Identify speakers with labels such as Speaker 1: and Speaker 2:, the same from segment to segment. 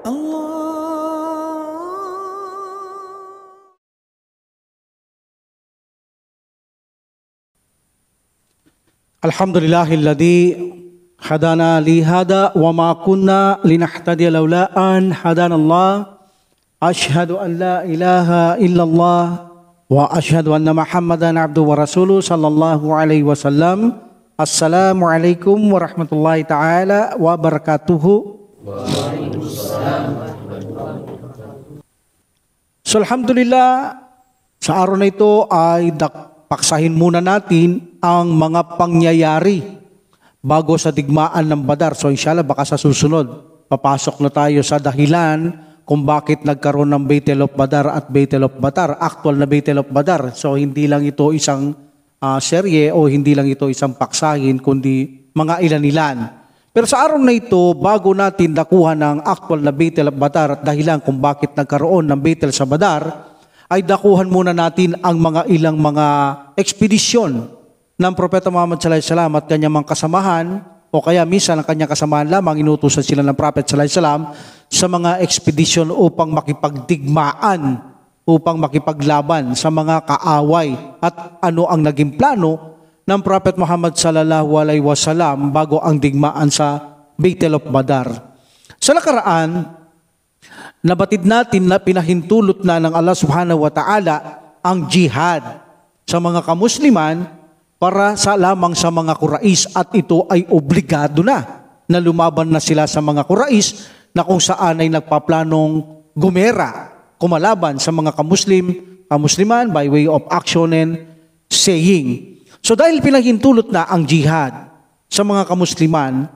Speaker 1: Alhamdulillahilladzi hadana li hada wa ma kunna linahtadiya laula an hadanallah. Ashhadu an la ilaha illallah wa ashhadu anna Muhammadan abduhu wa rasuluhu sallallahu alaihi wasallam. Assalamualaikum warahmatullahi taala wabarakatuh. So alhamdulillah, sa araw na ito ay paksahin muna natin ang mga pangyayari bago sa digmaan ng Badar. So inshallah baka sa susunod, papasok na tayo sa dahilan kung bakit nagkaroon ng Battle of Badar at Battle of Badar, actual na Battle of Badar. So hindi lang ito isang serye o hindi lang ito isang paksahin, kundi mga ilan-ilan. Pero sa araw na ito, bago natin nakuha ng actual na Battle of Badar at dahilan kung bakit nagkaroon ng Battle sa Badar, ay dakuhan muna natin ang mga ilang mga ekspedisyon ng Propeta Muhammad sallallahu alaihi wasallam at kanyang mga kasamahan, o kaya minsan ang kanyang kasamahan lamang inutusan sila ng Prophet sallallahu alaihi wasallam sa mga ekspedisyon upang makipagdigmaan, upang makipaglaban sa mga kaaway, at ano ang naging plano ng Prophet Muhammad sallallahu alaihi wasallam bago ang digmaan sa Battle of Badar. Sa nakaraan, nabatid natin na pinahintulot na ng Allah subhanahu wa ta'ala ang jihad sa mga kamusliman para lamang sa mga Quraysh, at ito ay obligado na lumaban na sila sa mga Quraysh na kung saan ay nagpaplanong gumera, kumalaban sa mga kamusliman by way of action and saying. So dahil pinahintulot na ang jihad sa mga kamusliman,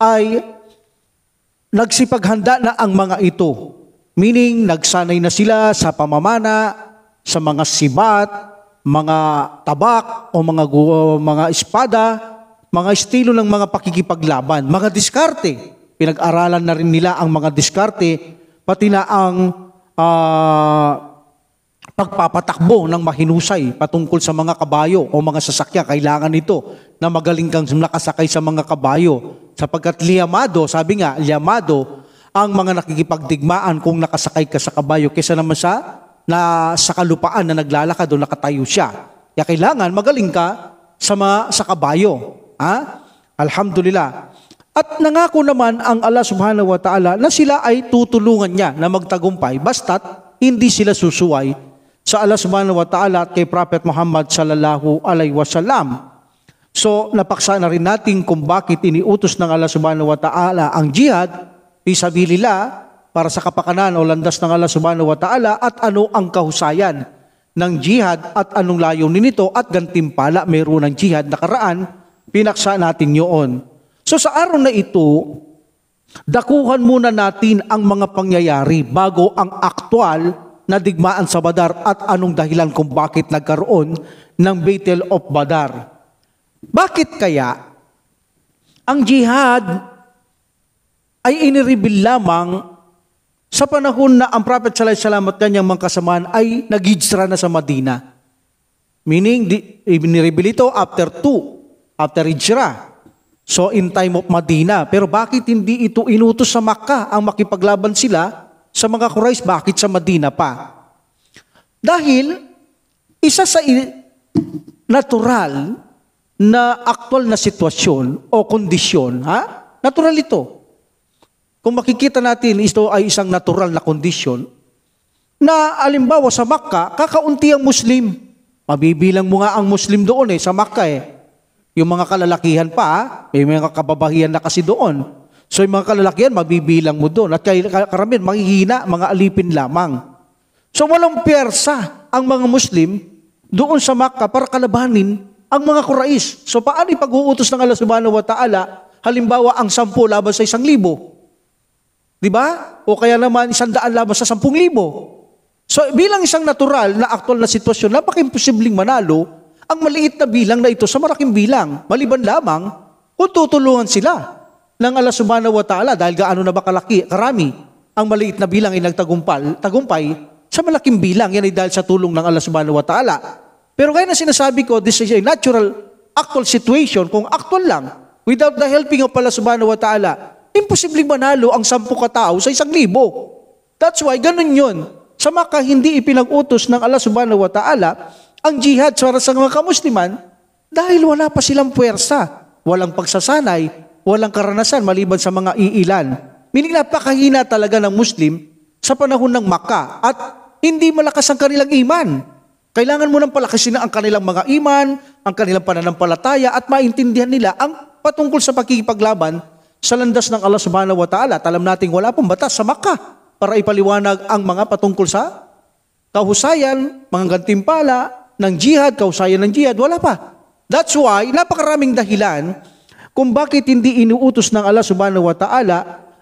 Speaker 1: ay nagsipaghanda na ang mga ito. Meaning, nagsanay na sila sa pamamana, sa mga sibat, mga tabak o mga espada, mga estilo ng mga pakikipaglaban, mga diskarte. Pinag-aralan na rin nila ang mga diskarte, pati na ang pagpapatakbo ng mahinusay patungkol sa mga kabayo o mga sasakyan. Kailangan ito na magaling kang nakasakay sa mga kabayo. Sapagkat liyamado, sabi nga, liyamado ang mga nakikipagdigmaan kung nakasakay ka sa kabayo kaysa naman sa kalupaan na naglalakad o nakatayo siya. Kaya kailangan magaling ka sa kabayo. Alhamdulillah. At nangako naman ang Allah subhanahu wa ta'ala na sila ay tutulungan niya na magtagumpay basta't hindi sila susuway sa Allah subhanahu wa ta'ala at kay Prophet Muhammad sallallahu alaihi wasallam. So napaksa na rin natin kung bakit iniutos ng Allah subhanahu wa ta'ala ang jihad fisabilillah para sa kapakanan o landas ng Allah subhanahu wa ta'ala, at ano ang kahusayan ng jihad at anong layunin nito at gantimpala mayroon ng jihad. Nakaraan, pinaksa natin yun. So sa araw na ito, dakuhan muna natin ang mga pangyayari bago ang aktwal na digmaan sa Badar at anong dahilan kung bakit nagkaroon ng Battle of Badar. Bakit kaya ang jihad ay inireveal lamang sa panahon na ang Prophet sallallahu alaihi wasallam at kanyang mga kasamaan ay nag-hijra na sa Madina? Meaning, inireveal ito after hijra. So in time of Madina. Pero bakit hindi ito inutos sa Makkah ang makipaglaban sila sa mga Quraysh? Bakit sa Madina pa? Dahil isa sa natural na aktual na sitwasyon o kondisyon, natural ito. Kung makikita natin, ito ay isang natural na kondisyon na alimbawa sa Makkah, kakaunti ang Muslim. Mabibilang mo nga ang Muslim doon sa Makkah Yung mga kalalakihan pa, may mga kababahian na kasi doon. So yung mga kalalakihan, mabibilang mo doon. At karamihan, manghihina, mga alipin lamang. So walang pyersa ang mga Muslim doon sa Makkah para kalabanin ang mga Quraysh. So paano ipag-uutos ng Allah subhanahu wa ta'ala, halimbawa ang 10 laban sa 1,000? Diba? O kaya naman 100 laban sa 10,000. So bilang isang natural na aktual na sitwasyon, napaka-imposibleng manalo ang maliit na bilang na ito sa malaking bilang. Maliban lamang kung tutulungan sila ng Allah subhanahu wa ta'ala dahil gaano na ba karami ang maliit na bilang ay nagtagumpay sa malaking bilang. Yan ay dahil sa tulong ng Allah subhanahu wa ta'ala. Pero kaya na sinasabi ko, this is a natural, actual situation. Kung actual lang, without the helping of Allah subhanahu wa ta'ala, Imposibleng manalo ang 10 katao sa 1,000. That's why ganun yun. Sa Makkah, hindi ipinag-utos ng Allah subhanahu wa ta'ala ang jihad para sa mga kamusliman dahil wala pa silang puwersa. Walang pagsasanay, walang karanasan maliban sa mga iilan. Meaning napakahina talaga ng Muslim sa panahon ng Makkah at hindi malakas ang kanilang iman. Kailangan mo nang palakasin ang kanilang mga iman, ang kanilang pananampalataya at maintindihan nila ang patungkol sa pakikipaglaban sa landas ng Allah subhanahu wa ta'ala. Alam nating wala pong batas sa Makkah para ipaliwanag ang mga patungkol sa kahusayan, mga gantimpala ng jihad, kahusayan ng jihad, wala pa. That's why, napakaraming dahilan kung bakit hindi inuutos ng Allah subhanahu wa ta'ala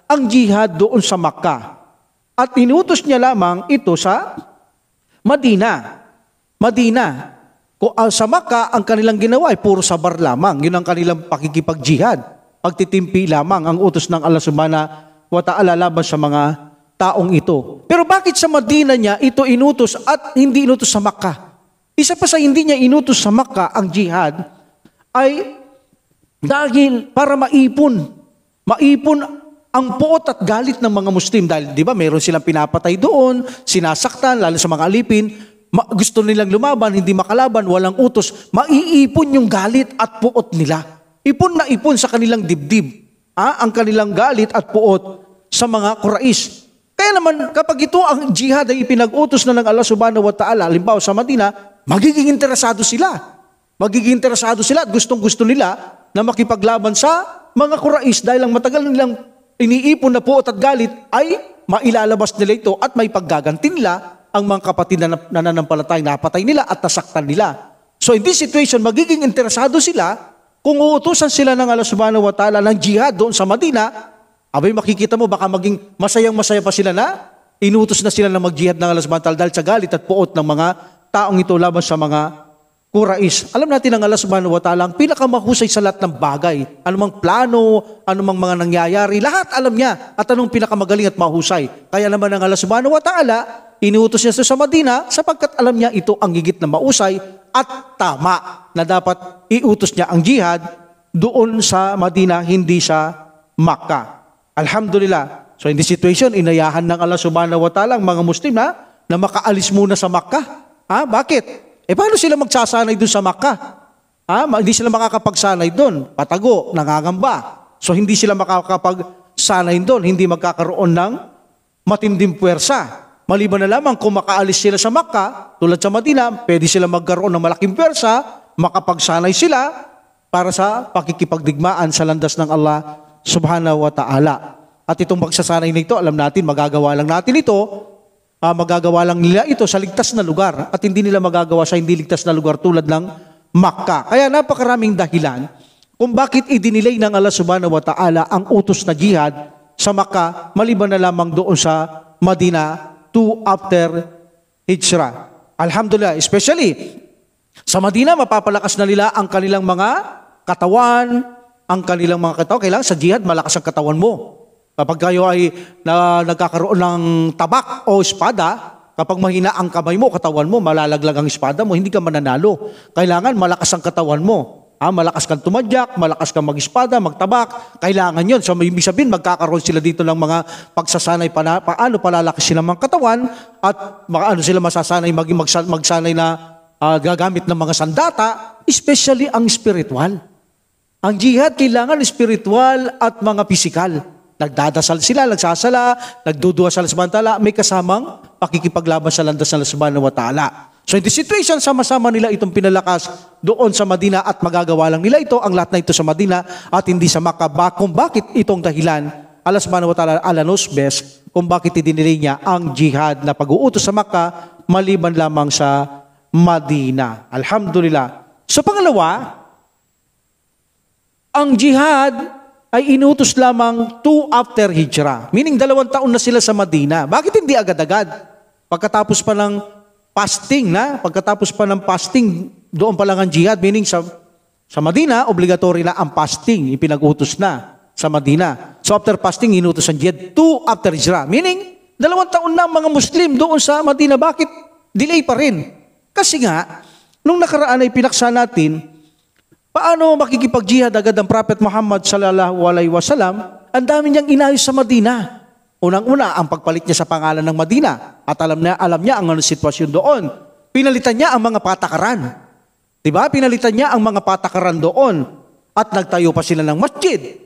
Speaker 1: ang jihad doon sa Makkah. At inuutos niya lamang ito sa Madina. Sa Makkah, ang kanilang ginawa ay puro sabar lamang. Yun ang kanilang pakikipag-jihad. Pagtitimpi lamang ang utos ng Allah subhanahu wa ta'ala laban sa mga taong ito. Pero bakit sa Madina niya ito inutos at hindi inutos sa Makkah? Isa pa sa hindi niya inutos sa Makkah ang jihad ay dahil para maipon ang puot at galit ng mga Muslim. Dahil di ba meron silang pinapatay doon, sinasaktan, lalo sa mga alipin, gusto nilang lumaban, hindi makalaban, walang utos, maiipon yung galit at puot nila. Ipon na ipon sa kanilang dibdib ang kanilang galit at puot sa mga Quraysh. Kaya naman kapag ito ang jihad ay ipinag-utos na ng Allah subhanahu wa ta'ala, halimbawa sa Madina, magiging interesado sila. Magiging interesado sila at gustong-gusto nila na makipaglaban sa mga Quraysh dahil ang matagal nilang iniipon na puot at galit ay mailalabas nila ito at may paggaganti nila ang mga kapatid na nananampalatay, napatay nila at nasaktan nila. So in this situation, magiging interesado sila kung uutusan sila ng Allah subhanahu wa ta'ala ng jihad doon sa Madina. Abay makikita mo baka maging masayang-masaya pa sila na inutos na sila na mag-jihad ng Allah subhanahu wa ta'ala dahil sa galit at puot ng mga taong ito laban sa mga Quraysh. Alam natin ang Allah subhanahu wa ta'ala ang pinakamahusay sa lahat ng bagay. Anumang plano, anumang mga nangyayari, lahat alam niya at anong pinakamagaling at mahusay. Kaya naman ang Allah subhanahu wa ta'ala, inuutos niya sa Madina sapagkat alam niya ito ang higit na mausay at tama na dapat iutos niya ang jihad doon sa Madina, hindi sa Makkah. Alhamdulillah. So in this situation, inayahan ng Allah subhanahu wa ta'ala ang mga Muslim na makaalis muna sa Makkah. Bakit? Paano sila magsasanay doon sa Makkah? Hindi sila makakapagsanay doon. Patago, nangangamba. So hindi sila makakapagsanay doon. Hindi magkakaroon ng matinding puwersa. Maliban na lamang kung makaalis sila sa Makkah, tulad sa Madina, pwede sila magkaroon ng malaking puwersa, makapagsanay sila para sa pakikipagdigmaan sa landas ng Allah subhanahu wa ta'ala. At itong pagsasanay na ito, alam natin, magagawa lang nila ito sa ligtas na lugar at hindi nila magagawa sa hindi ligtas na lugar tulad ng Makkah. Kaya napakaraming dahilan kung bakit idinilay ng Allah subhanahu wa ta'ala ang utos na jihad sa Makkah maliban na lamang doon sa Madina after Hijrah. Alhamdulillah, especially sa Madina, mapapalakas na nila ang kanilang mga katawan, kailangan sa jihad, malakas ang katawan mo. Kapag kayo ay nagkakaroon ng tabak o espada, kapag mahina ang kamay mo, katawan mo, malalaglag ang espada mo, hindi ka mananalo. Kailangan malakas ang katawan mo. Malakas kang tumadyak, malakas kang mag-espada, magtabak. Kailangan yun. So, ibig sabihin, magkakaroon sila dito ng mga pagsasanay paano palalaki sila ng katawan at sila masasanay magsanay na gagamit ng mga sandata, especially ang spiritual. Ang jihad kailangan spiritual at mga pisikal. Nagdadasal sila, nagsasala, nagduduwa sa samantala, may kasamang pakikipaglaban sa landas ng Allah subhanahu wa ta'ala. So in this situation, sama-sama nila itong pinalakas doon sa Madina at magagawa lang nila ito, ang lahat na ito sa Madina at hindi sa Makkah. Kung bakit itong dahilan, Allah subhanahu wa ta'ala knows best kung bakit idinilay niya ang jihad na pag-uutos sa Makkah maliban lamang sa Madina. Alhamdulillah. So pangalawa, ang jihad ay inutos lamang 2 after Hijrah. Meaning 2 taon na sila sa Madina. Bakit hindi agad-agad? Pagkatapos pa ng fasting, doon pa lang ang jihad. Meaning sa Madina, obligatory na ang fasting. Ipinag-utos na sa Madina. So after fasting, inutos ang jihad 2 after Hijrah. Meaning, 2 taon na ang mga Muslim doon sa Madina. Bakit delay pa rin? Kasi nga, nung nakaraan ay pinaksa natin, paano makikipag-jihad agad ang Prophet Muhammad sallallahu alaihi wasallam Ang dami niyang inayos sa Madina. Unang-una, ang pagpalit niya sa pangalan ng Madina. At alam niya ang sitwasyon doon. Pinalitan niya ang mga patakaran. Diba? Pinalitan niya ang mga patakaran doon. At nagtayo pa sila ng masjid.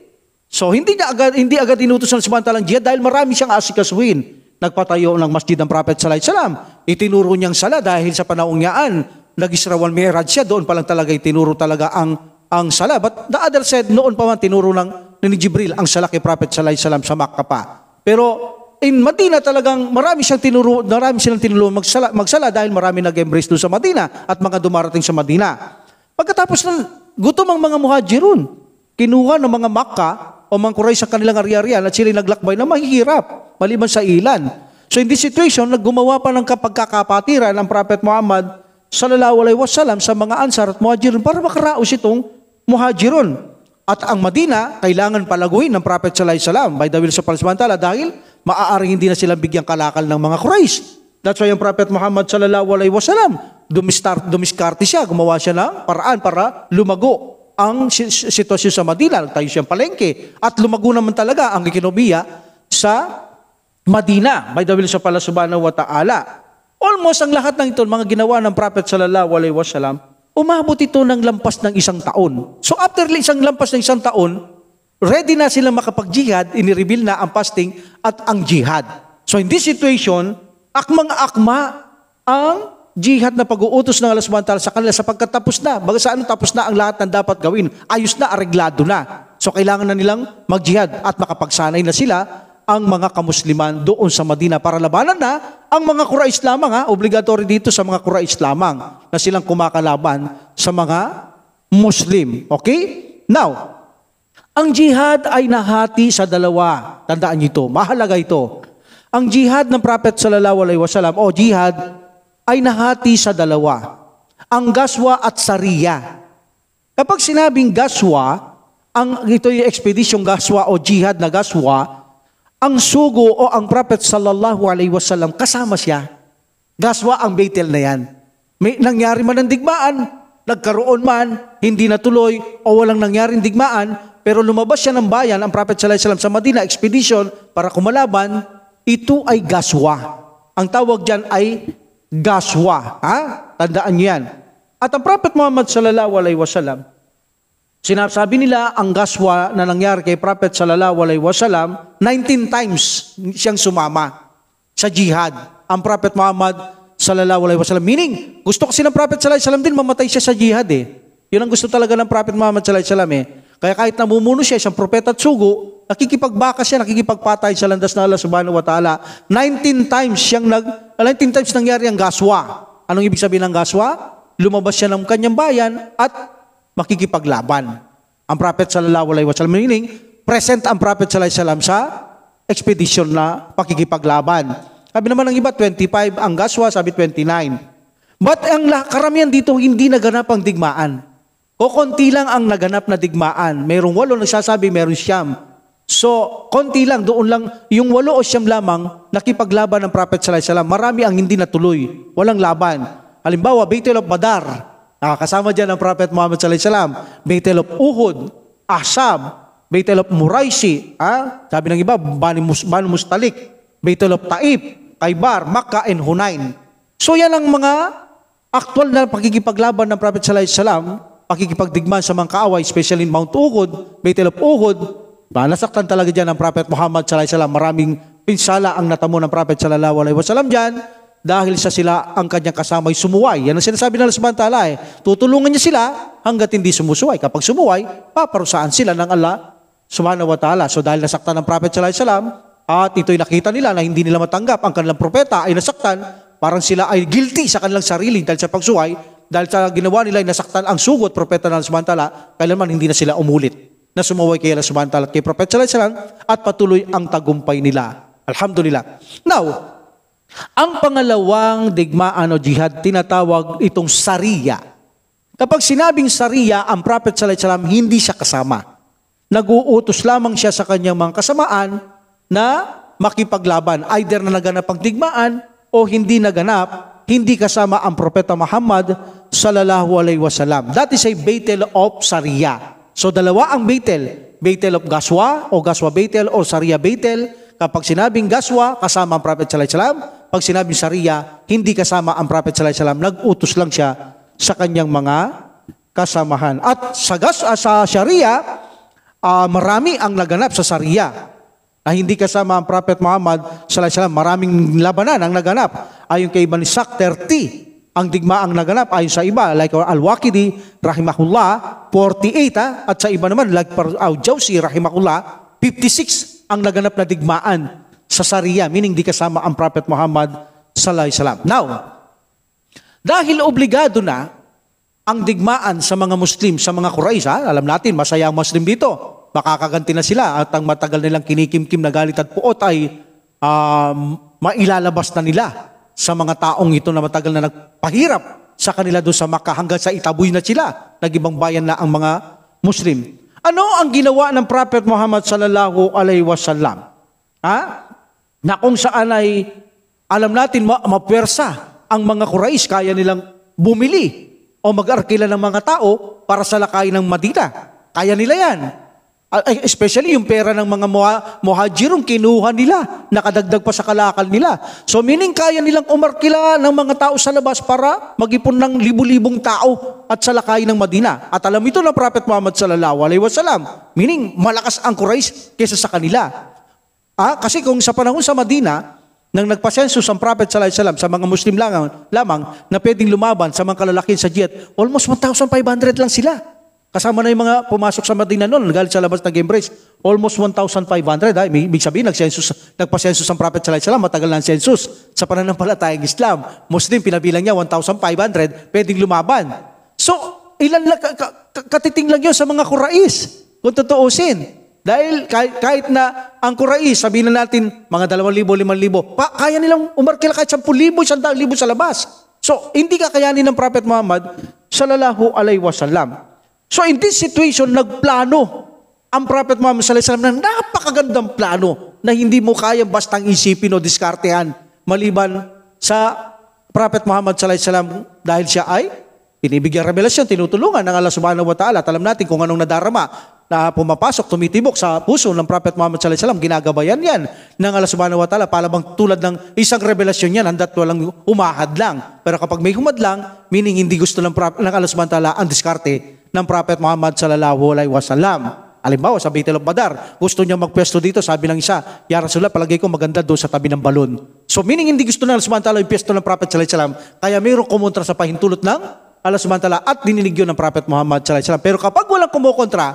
Speaker 1: So, hindi agad inutos ng samantalang jihad dahil marami siyang asikasuhin. Nagpatayo ng masjid ng Prophet sallallahu alaihi wasallam. Itinuro niyang sala dahil sa panahong niyaan, nag-Isra wal Mi'raj siya, doon pa lang talaga itinuro talaga ang sala. But the other said, noon pa man tinuro ni Jibril ang sala kay Prophet sallallahu alaihi wasallam sa Makkah pa. Pero in Madina talagang marami silang tinuro magsala dahil marami nag-embrace doon sa Madina at mga dumarating sa Madina. Pagkatapos ng gutom ang mga muhajirun, kinuha ng mga Makkah o mga Quraysh sa kanilang ari-arian at sila'y naglakbay na mahihirap, maliban sa ilan. So in this situation, naggumawa pa ng kapagkakapatiran ang Prophet Muhammad sallallahu alaihi wasallam sa mga Ansar at Muhajirun para makaraos itong Muhajirun. At ang Madina, kailangan palaguin ng Prophet sallallahu alaihi wasallam by the will of Allah subhanahu wa ta'ala dahil maaaring hindi na silang bigyang kalakal ng mga Quraysh. That's why yung Prophet Muhammad sallallahu alaihi wasallam, dumiskarte siya, gumawa siya ng paraan para lumago ang sitwasyon sa Madina. Tayo siyang palengke. At lumago naman talaga ang ekonomiya sa Madina by the will of Allah subhanahu wa ta'ala. Almost ang lahat ng ito, mga ginawa ng Prophet sallallahu alaihi wasallam, umabot ito ng lampas ng 1 taon. So after lampas ng 1 taon, ready na silang makapag-jihad, inireveal na ang fasting at ang jihad. So in this situation, akmang-akma ang jihad na pag-uutos ng Allah subhanahu wa ta'ala sa kanila sapagkat tapos na. Baga sa tapos na ang lahat ng dapat gawin. Ayos na, areglado na. So kailangan na nilang mag-jihad at makapagsanay na sila ang mga kamusliman doon sa Madina para labanan na ang mga Quraysh lamang. Obligatory dito sa mga Quraysh lamang na silang kumakalaban sa mga Muslim. Okay? Now, ang jihad ay nahati sa dalawa. Tandaan niyo ito. Mahalaga ito. Ang jihad ng Prophet sallallahu alaihi wasallam o jihad ay nahati sa dalawa. Ang gaswa at sariya. Kapag sinabing gaswa, ito yung expedition gaswa o jihad na gaswa, ang sugo o ang Prophet sallallahu alaihi wasallam kasama siya. Gaswa ang battle na yan. May nangyari man ang digmaan, nagkaroon man, hindi natuloy o walang nangyaring digmaan, pero lumabas siya ng bayan, ang Prophet sallallahu alaihi wasallam sa Madina expedition para kumalaban, ito ay gaswa. Ang tawag dyan ay gaswa. Tandaan niyo yan. At ang Prophet Muhammad sallallahu alaihi wasallam, sinasabi nila ang gaswa na nangyari kay Prophet sallallahu alaihi wasallam, 19 times siyang sumama sa jihad. Ang Prophet Muhammad sallallahu alaihi wasallam, meaning, gusto kasi ng Prophet sallallahu alaihi wasallam din mamatay siya sa jihad Yun ang gusto talaga ng Prophet Muhammad sallallahu alaihi wasallam Kaya kahit namumuno siya, isang propeta at sugo, nakikipagbakas siya, nakikipagpatay sa landas ng Allah subhanahu wa ta'ala. 19 times nangyari ang gaswa. Anong ibig sabihin ng gaswa? Lumabas siya ng kanyang bayan at makikipaglaban. Ang Prophet sallallahu alaihi wasallam, meaning, present ang Prophet sallallahu alaihi wasallam sa expedition na pakikipaglaban. Sabi naman ng iba, 25 ang gaswa, sabi 29. But ang karamihan dito, hindi naganap ang digmaan. O konti lang ang naganap na digmaan. Mayroong 8 nagsasabi, mayroong 9. So, konti lang, doon lang, yung 8 o 9 lamang, nakipaglaban ng Prophet sallallahu alaihi wasallam. Marami ang hindi natuloy, walang laban. Halimbawa, Battle of Badar, nakakasama dyan ang Prophet Muhammad sallallahu alaihi wasallam. Battle of Uhud, Ahzab, Battle of Muraisi, sabi ng iba, Banu Mustalik, Battle of Taif, Khaybar, Makkah, and Hunain. So yan ang mga actual na pakikipaglaban ng Prophet sallallahu alaihi wasallam, pakikipagdigman sa mga kaaway, especially in Mount Uhud, Battle of Uhud. Nasaktan talaga dyan ang Prophet Muhammad sallallahu alaihi wasallam. Maraming pinsala ang natamo ng Prophet sallallahu alaihi wasallam dyan dahil sa sila ang kanyang kasamay sumuway. Yan ang sinasabi ng Allah subhanahu wa ta'ala tutulungan niya sila hanggat hindi sumusuway. Kapag sumuway, paparusaan sila ng Allah subhanahu wa ta'ala. So dahil nasaktan ng Prophet sallallahu alaihi wasallam at ito'y nakita nila na hindi nila matanggap ang kanilang propeta ay nasaktan, parang sila ay guilty sa kanilang sarili dahil sa pagsuway, dahil sa ginawa nila ay nasaktan ang sugot propeta ng Allah subhanahu wa ta'ala, kailanman hindi na sila umulit na sumuway kay Allah subhanahu wa ta'ala at kay Prophet sallallahu alaihi wasallam at patuloy ang tagumpay nila. Alhamdulillah. Now, ang pangalawang digmaan o jihad, tinatawag itong sariya. Kapag sinabing sariya, ang Prophet sallallahu alaihi wasallam hindi siya kasama. Nag-uutos lamang siya sa kanyang mga kasamaan na makipaglaban. Either na naganap ang digmaan o hindi naganap, hindi kasama ang Propeta Muhammad sallallahu alaihi wasallam. That is a battle of Sariya. So dalawa ang battle. Bethel of Gaswa o Gaswa Bethel o Saria Bethel. Kapag sinabing Gaswa, kasama ang Prophet sallallahu alaihi wasallam. Pag sinabing Saria, hindi kasama ang Prophet sallallahu alaihi wasallam. Nag-utos lang siya sa kanyang mga kasamahan. At sa Sharia, marami ang naganap sa Saria. Na hindi kasama ang Prophet Muhammad sallallahu alaihi wasallam. Maraming labanan ang naganap. Ayon kay Ibn Ishaq, 30 ang digmaang naganap. Ayon sa iba, like Al-Waqidi, rahimahullah, 48. At sa iba naman, like Al-Jawzi, rahimahullah, 56 ang naganap na digmaan sa Saria, meaning di kasama ang Prophet Muhammad sallallahu alaihi wasallam. Now, dahil obligado na ang digmaan sa mga Muslim, sa mga Quraysh, alam natin, masaya ang Muslim dito. Makakaganti na sila at ang matagal nilang kinikimkim na galit at puot ay mailalabas na nila sa mga taong ito na matagal na nagpahirap sa kanila doon sa Makkah hanggang sa itaboy na sila. Nag-ibang bayan na ang mga Muslim. Ano ang ginawa ng Prophet Muhammad sallallahu alaihi wasallam? Na kung saan ay alam natin mapwersa ang mga Quraysh, kaya nilang bumili o mag-arkila ng mga tao para sa lakayin ng Madina. Kaya nila yan. Especially yung pera ng mga muhajirong kinuha nila, nakadagdag pa sa kalakal nila. So meaning kaya nilang umarkila ng mga tao sa labas para mag-ipon ng libu-libong tao at sa lakayin ng Madina. At alam ito ng Prophet Muhammad sallallahu alaihi wasallam. Meaning malakas ang Quraysh kaysa sa kanila. Kasi kung sa panahon sa Madina, nang nagpasensus ang Prophet sallallahu alaihi wasallam sa mga Muslim lamang na pwedeng lumaban sa mga kalalakihan sa jihad, almost 1,500 lang sila. Kasama na yung mga pumasok sa Madina noon, galit sa labas nag-embrace. Almost 1,500. Ibig sabihin, nagpasensus ang Prophet sallallahu alaihi wasallam, matagal na ang census. Sa pananampalatayang Islam, Muslim, pinabilang niya 1,500, pwedeng lumaban. So, ilan lang, katiting lang yun sa mga Quraysh, kung tutuusin. Dahil kahit na ang Quraysh, sabihin na natin, mga 2,000, 5,000, kaya nilang umarkila kahit 10,000, 100,000 sa labas. So, hindi kakayanin ng Prophet Muhammad sallallahu alaihi wasallam. So in this situation, nagplano ang Prophet Muhammad sallallahu alaihi wasallam ng napakagandang plano na hindi mo kaya bastang isipin o diskartehan maliban sa Prophet Muhammad sallallahu alaihi wasallam dahil siya ay binibigyan revelasyon, tinutulungan ng Allah subhanahu wa ta'ala. At alam natin kung anong nadarama na pumapasok, tumitibok sa puso ng Prophet Muhammad sallallahu alaihi wasallam, ginagabayan yan ng Allah subhanahu wa ta'ala. Palabang tulad ng isang revelasyon yan, handa't walang humahad lang. Pero kapag may humad lang, meaning hindi gusto ng Allah subhanahu wa ta'ala ang diskarte ng Prophet Muhammad sallallahu alaihi wasallam. Halimbawa, sa Baitul Badar, gusto niya magpwesto dito, sabi ng isa, Ya Rasulullah, palagay ko maganda doon sa tabi ng balon. So meaning hindi gusto ng Allah subhanahu wa ta'ala yung pwesto ng Prophet sallallahu alaihi wasallam, kaya mayroong kumontra sa pahintulot ng Allah subhanahu wa ta'ala at dininig yun ng Prophet Muhammad sallallahu alaihi wasallam. Pero kapag walang kumukontra,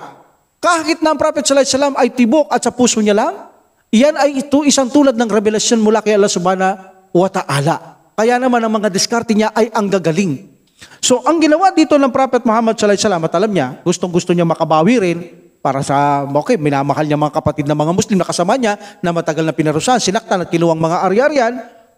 Speaker 1: kahit na ang Prophet sallallahu alaihi wasallam ay tibok at sa puso niya lang, iyan ay isang tulad ng revelasyon mula kay Allah subhanahu wa ta'ala. Kaya naman ang mga diskarte niya ay ang gagaling. So, ang ginawa dito ng Prophet Muhammad sallallahu alaihi wasallam, at alam niya, gustong-gusto niya makabawi rin para sa, minamahal niya mga kapatid na mga Muslim na kasama niya na matagal na pinarusahan, sinaktan at kinuwang mga ari-arian.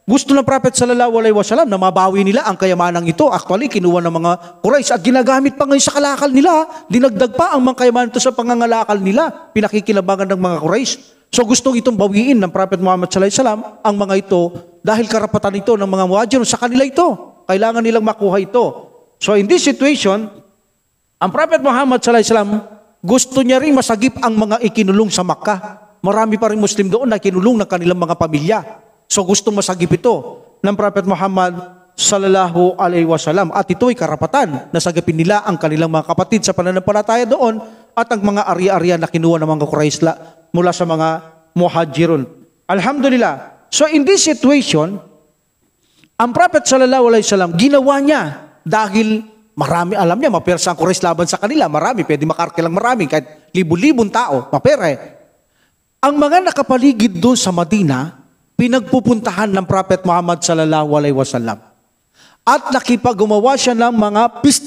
Speaker 1: Gusto ng Prophet sallallahu alaihi wasallam na mabawi nila ang kayamanang ito. Actually, kinuha ng mga Quraysh at ginagamit pa ngayon sa kalakal nila. Dinagdag pa ang mga kayamanan ito sa pangangalakal nila. Pinakikinabangan ng mga Quraysh. So, gustong itong bawiin ng Prophet Muhammad sallallahu alaihi wasallam ang mga ito dahil karapatan ito ng mga muhajirun sa kanila ito. Kailangan nilang makuha ito. So in this situation, ang Prophet Muhammad sallallahu alaihi wasallam gusto niya rin masagip ang mga ikinulong sa Makkah. Marami pa rin Muslim doon na kinulong ng kanilang mga pamilya. So gusto masagip ito ng Prophet Muhammad sallallahu alaihi wasallam. At ito ay karapatan na sagipin nila ang kanilang mga kapatid sa pananampalataya doon at ang mga ari-arian na kinuha ng mga Quraysh mula sa mga muhajirun. Alhamdulillah. So in this situation, ang Prophet sallallahu alaihi wasallam ginawa niya dahil marami, alam niya, mapersa ang Quraysh laban sa kanila, marami, pwede makarkilang marami, kahit libu-libong tao, mapere. Ang mga nakapaligid doon sa Madina, pinagpupuntahan ng Prophet Muhammad sallallahu alaihi wasallam. At nakipag-gumawa siya ng mga peace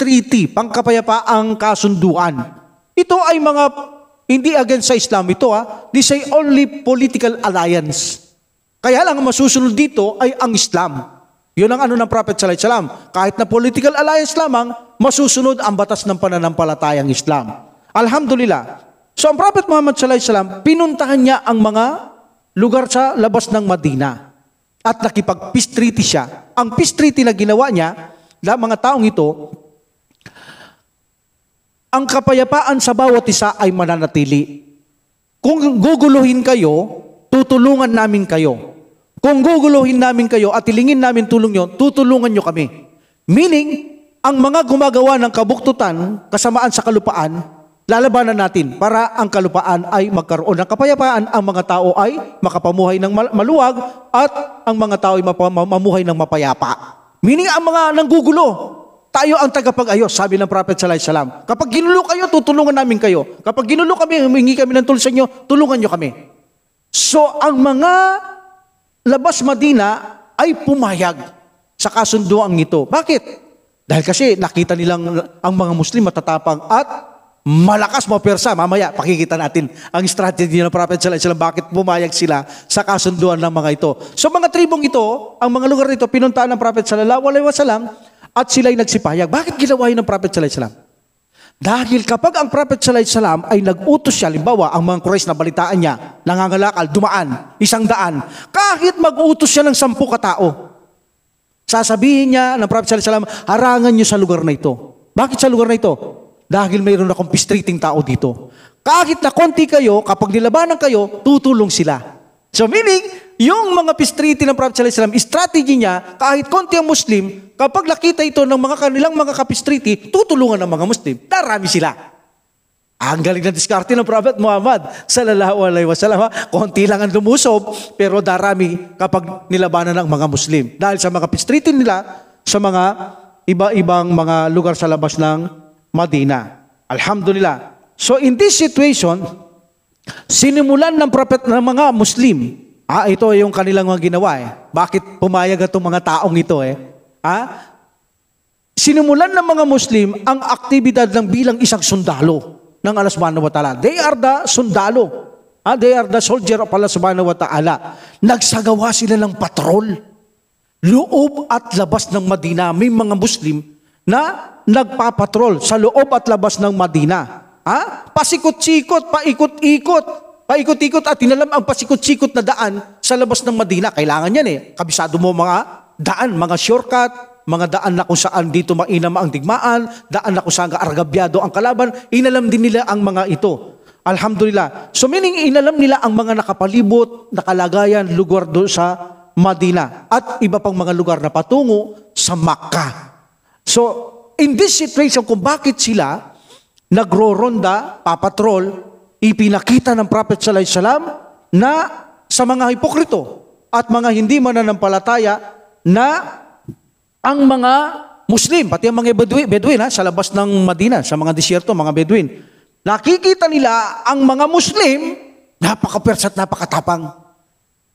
Speaker 1: treaty, pangkapayapaang kasunduan. Ito ay mga, hindi against sa Islam ito this ay only political alliance. Kaya lang ang masusunod dito ay ang Islam. Yun ang ano ng Prophet sallallahu alaihi wasallam. Kahit na political alliance lamang, masusunod ang batas ng pananampalatayang Islam. Alhamdulillah. So ang Prophet Muhammad sallallahu alaihi wasallam, pinuntahan niya ang mga lugar sa labas ng Madina. At nakipag-peace treaty siya. Ang peace treaty na ginawa niya, mga taong ito, ang kapayapaan sa bawat isa ay mananatili. Kung guguluhin kayo, tutulungan namin kayo. Kung guguluhin namin kayo at ilingin namin tulong nyo, tutulungan nyo kami. Meaning, ang mga gumagawa ng kabuktutan, kasamaan sa kalupaan, lalabanan natin para ang kalupaan ay magkaroon ng kapayapaan, ang mga tao ay makapamuhay ng maluwag at ang mga tao ay mamuhay ng mapayapa. Meaning, ang mga nanggugulo, tayo ang tagapag-ayos, sabi ng Prophet sallallahu alaihi wasallam. Kapag ginulo kayo, tutulungan namin kayo. Kapag ginulo kami, humingi kami ng tulong sa inyo, tulungan nyo kami. So, ang mga labas Madina ay pumayag sa kasunduang ito. Bakit? Dahil kasi nakita nilang ang mga Muslim matatapang at malakas mapersa. Mamaya, pakikita natin ang strategy ng Prophet sallallahu alaihi wasallam, bakit pumayag sila sa kasunduan ng mga ito. So, mga tribong ito, ang mga lugar nito, pinuntaan ng Prophet sallallahu alaihi wasallam at sila'y nagsipayag. Bakit ginawa yun ng Prophet sallallahu alaihi wasallam? Dahil kapag ang Prophet sallallahu alaihi wasallam ay nag-utos siya, limbawa, ang mga Quraysh na balitaan niya, nangangalakal, dumaan, 100, kahit mag-utos siya ng 10 katao, sasabihin niya ng Prophet sallallahu alaihi wasallam, harangan niyo sa lugar na ito. Bakit sa lugar na ito? Dahil mayroon akong pistriting tao dito. Kahit na konti kayo, kapag nilabanan kayo, tutulong sila. So meaning, yung mga pistriti ng Prophet sallallahu alaihi wasallam, strategy niya, kahit konti ang Muslim, kapag nakita ito ng mga kanilang mga kapistriti, tutulungan ng mga Muslim. Darami sila. Ang galing na diskarte ng Prophet Muhammad sallallahu alaihi wasallam. Konti lang ang lumusob, pero darami kapag nilabanan ng mga Muslim. Dahil sa mga pistriti nila, sa mga iba-ibang mga lugar sa labas ng Madina. Alhamdulillah. So in this situation, sinimulan ng Prophet ng mga Muslim, ito yung kanilang mga ginawa Bakit pumayag itong mga taong ito Sinimulan ng mga Muslim ang aktibidad ng bilang isang sundalo ng Allah subhanahu wa ta'ala. They are the sundalo. They are the soldier of Allah subhanahu wa ta'ala. Nagsagawa sila ng patrol. Loob at labas ng Madina. May mga Muslim na nagpapatrol sa loob at labas ng Madina. Pasikot-sikot, paikot-ikot. Paikot-ikot at tinalam ang pasikot-sikot na daan sa labas ng Madina. Kailangan yan Kabisado mo mga daan, mga shortcut, mga daan na kung saan dito mainam ang digmaan, daan na kung saan kaargabyado ang kalaban. Inalam din nila ang mga ito. Alhamdulillah. So meaning, inalam nila ang mga nakapalibot, nakalagayan, lugar doon sa Madina at iba pang mga lugar na patungo sa Makkah. So, in this situation, kung bakit sila nagro-ronda, papatrol, ipinakita ng Prophet sallallahu alaihi wasallam na sa mga hipokrito at mga hindi mananampalataya na ang mga Muslim, pati ang mga Bedouin sa labas ng Madina, sa mga disyerto, mga Bedouin, nakikita nila ang mga Muslim, napaka-persa at napakatapang.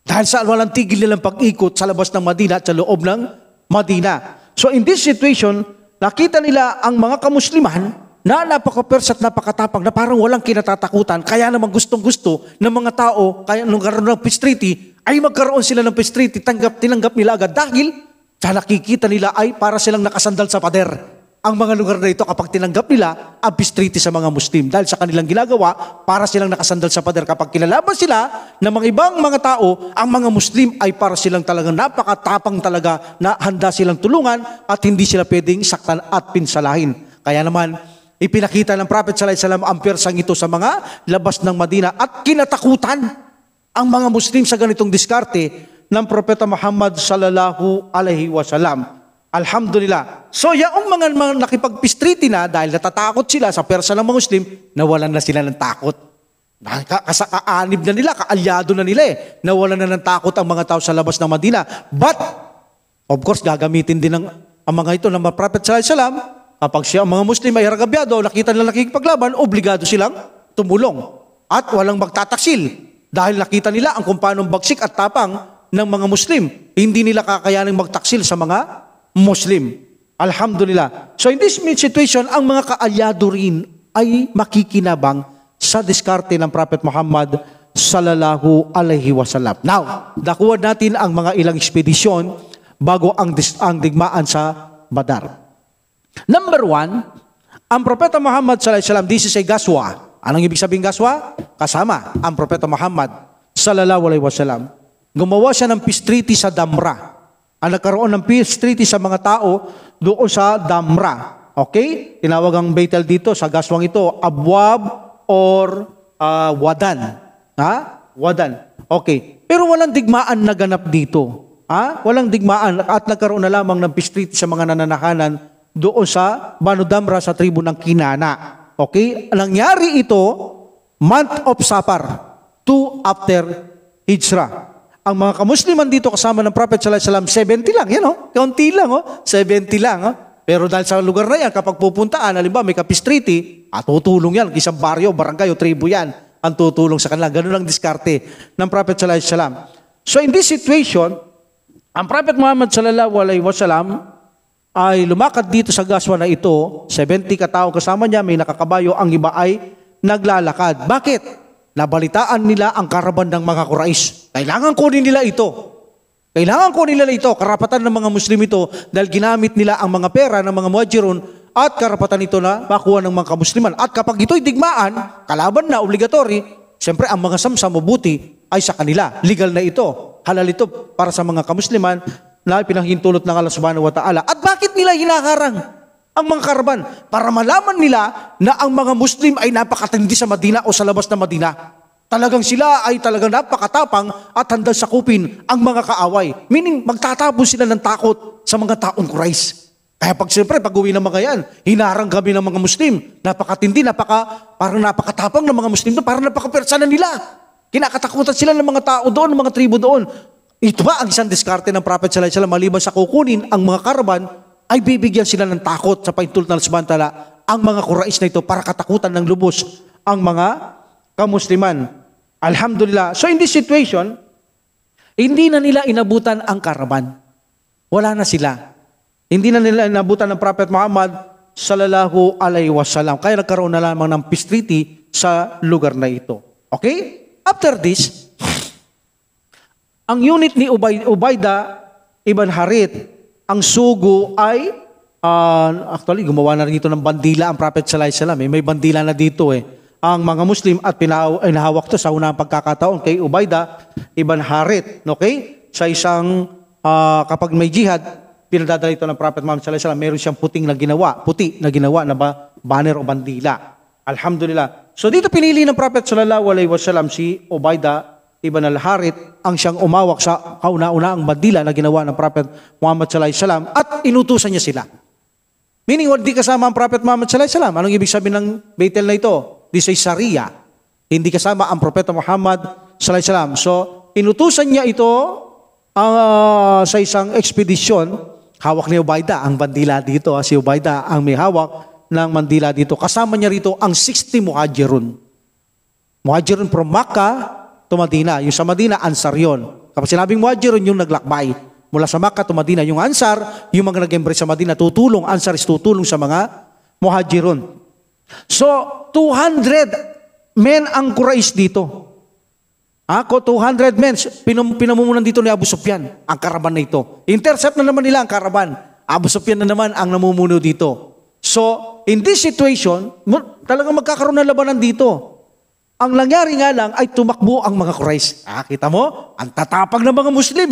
Speaker 1: Dahil sa walang tigil nilang pag-ikot sa labas ng Madina at sa loob ng Madina. So in this situation, nakita nila ang mga kamusliman na napaka-persa at napakatapang na parang walang kinatatakutan. Kaya naman gustong-gusto ng mga tao, kaya nung karoon ng pistriti, ay magkaroon sila ng pistriti, tinanggap nila agad dahil sa nakikita nila ay para silang nakasandal sa pader. Ang mga lugar na ito kapag tinanggap nila ang pistriti sa mga Muslim. Dahil sa kanilang ginagawa, para silang nakasandal sa pader. Kapag kinalaban sila ng mga ibang mga tao, ang mga Muslim ay para silang talagang napakatapang talaga na handa silang tulungan at hindi sila pwedeng saktan at pinsalahin. Kaya naman, ipinakita ng Prophet sallallahu alaihi wasallam ang persang ito sa mga labas ng Madina at kinatakutan ang mga Muslim sa ganitong diskarte ng Propeta Muhammad sallallahu alaihi wasallam. Alhamdulillah. So, yung mga nakipagpistriti na dahil natatakot sila sa persa ng mga Muslim, nawalan na sila ng takot. Kaanib na nila, kaalyado na nila Nawalan na ng takot ang mga tao sa labas ng Madina. But, of course, gagamitin din ang mga ito ng Prophet sallallahu alaihi wasallam. Kapag siya, mga Muslim ay haragabyado, nakita nila nakikipaglaban, obligado silang tumulong. At walang magtataksil. Dahil nakita nila ang kung paano bagsik at tapang ng mga Muslim. Hindi nila kakayaning magtaksil sa mga Muslim. Alhamdulillah. So in this situation, ang mga kaalyado rin ay makikinabang sa diskarte ng Prophet Muhammad sallallahu alaihi wasallam. Now, dakuan natin ang mga ilang ekspedisyon bago ang digmaan sa Badar. Number 1, ang Propeta Muhammad sallallahu alaihi wasallam, this is a gaswa. Anong ibig sabihin gaswa? Kasama ang Propeta Muhammad sallallahu alaihi wasallam. Gumawa siya ng pistriti sa Damra. Ang nagkaroon ng peace treaty sa mga tao doon sa Damra. Okay? Tinawag ang Bethel dito sa gaswang ito, Abwab or Wadan. Ha? Wadan. Okay. Pero walang digmaan na ganap dito. Ha? Walang digmaan at nagkaroon na lamang ng peace treaty sa mga nananahanan doon sa Banu Damra sa tribo ng Kinana. Okay? Nangyari ito, month of Safar, 2 after Hijrah. Ang mga kamusliman dito kasama ng Prophet sallallahu alaihi wasallam, 70 lang, yan kaunti lang, 70 lang. Pero dahil sa lugar na yan, kapag pupuntaan, halimbawa may ka-peace treaty, tutulong yan, isang baryo, barangay o tribo yan, ang tutulong sa kanila. Ganun ang diskarte ng Prophet sallallahu alaihi wasallam. So in this situation, ang Prophet Muhammad sallallahu alaihi wasallam ay lumakad dito sa gaswa na ito, 70 katao kasama niya, may nakakabayo, ang iba ay naglalakad. Bakit? Nabalitaan nila ang karaban ng mga Quraysh. Kailangan kunin nila ito. Kailangan kunin nila ito. Karapatan ng mga Muslim ito dahil ginamit nila ang mga pera ng mga Muhajirun at karapatan ito na makuha ng mga kamusliman. At kapag ito'y digmaan, kalaban na, obligatory, siyempre ang mga samsam o buti ay sa kanila. Legal na ito. Halal ito para sa mga kamusliman na pinahintulot ng Allah subhanahu wa ta'ala. At bakit nila hinaharang ang mga karaban? Para malaman nila na ang mga Muslim ay napakatindi sa Madina o sa labas ng Madina. Talagang sila ay talagang napakatapang at handang sakupin ang mga kaaway. Meaning, magtatapon sila ng takot sa mga taong Quraysh. Kaya pag uwi ng mga yan, hinarang kami ng mga Muslim. Napakatindi, parang napakatapang ng mga Muslim doon, parang napakapersana nila. Kinakatakutan sila ng mga tao doon, ng mga tribo doon. Ito ba ang isang diskarte ng Prophet sallallahu alaihi wasallam, maliban sa kukunin ang mga karaban, ay bibigyan sila ng takot sa paintulot ng Subhanahu ang mga Quraysh na ito para katakutan ng lubos ang mga kamusliman. Alhamdulillah. So in this situation, hindi na nila inabutan ang karaban. Wala na sila. Hindi na nila inabutan ng Prophet Muhammad sallallahu alaihi wasallam. Kaya nagkaroon na lamang ng peace treaty sa lugar na ito. Okay? After this, ang unit ni Ubayda ibn Harith, ang sugo ay, actually gumawa na dito ng bandila ang Prophet sallallahu alaihi wasallam. May bandila na dito ang mga Muslim at pinahawak to sa unang pagkakataon kay Ubayda ibn Harith. Okay? Sa isang, kapag may jihad, pinadadala ito ng Prophet Muhammad sallallahu alaihi wasallam, meron siyang puti na ginawa na banner o bandila. Alhamdulillah. So dito pinili ng Prophet sallallahu alaihi wasallam si Ubayda ibn al-Harith ang siyang umawak sa kauna-unaang bandila na ginawa ng Prophet Muhammad sallallahu alaihi wasallam at inutusan niya sila. Meaning, hindi kasama ang Prophet Muhammad sallallahu alaihi wasallam. Anong ibig sabihin ng Bethel na ito? This is Sharia. Hindi kasama ang Propeta Muhammad sallallahu alaihi wasallam. So, inutusan niya ito sa isang ekspedisyon. Hawak ni Ubayda ang bandila dito. Si Ubayda ang may hawak ng bandila dito. Kasama niya rito ang 60 Muhajirun. Muhajirun from Makkah to Madina. Yung sa Madina, Ansar yun. Kapag sinabing Muhajirun, yung naglakbay. Mula sa Makkah to Madina. Yung Ansar, yung mga nag-embrace sa Madina, tutulong. Ansar is tutulong sa mga Muhajirun. So, 200 men ang Quraysh dito. 200 men. Pinamumunan dito ni Abu Sufyan, ang karaban na ito. Intercept na naman nila ang karaban. Abu Sufyan na naman ang namumuno dito. So, in this situation, talagang magkakaroon ng labanan dito. Ang nangyari nga lang ay tumakbo ang mga Quraysh. Kita mo? Ang tatapang ng mga Muslim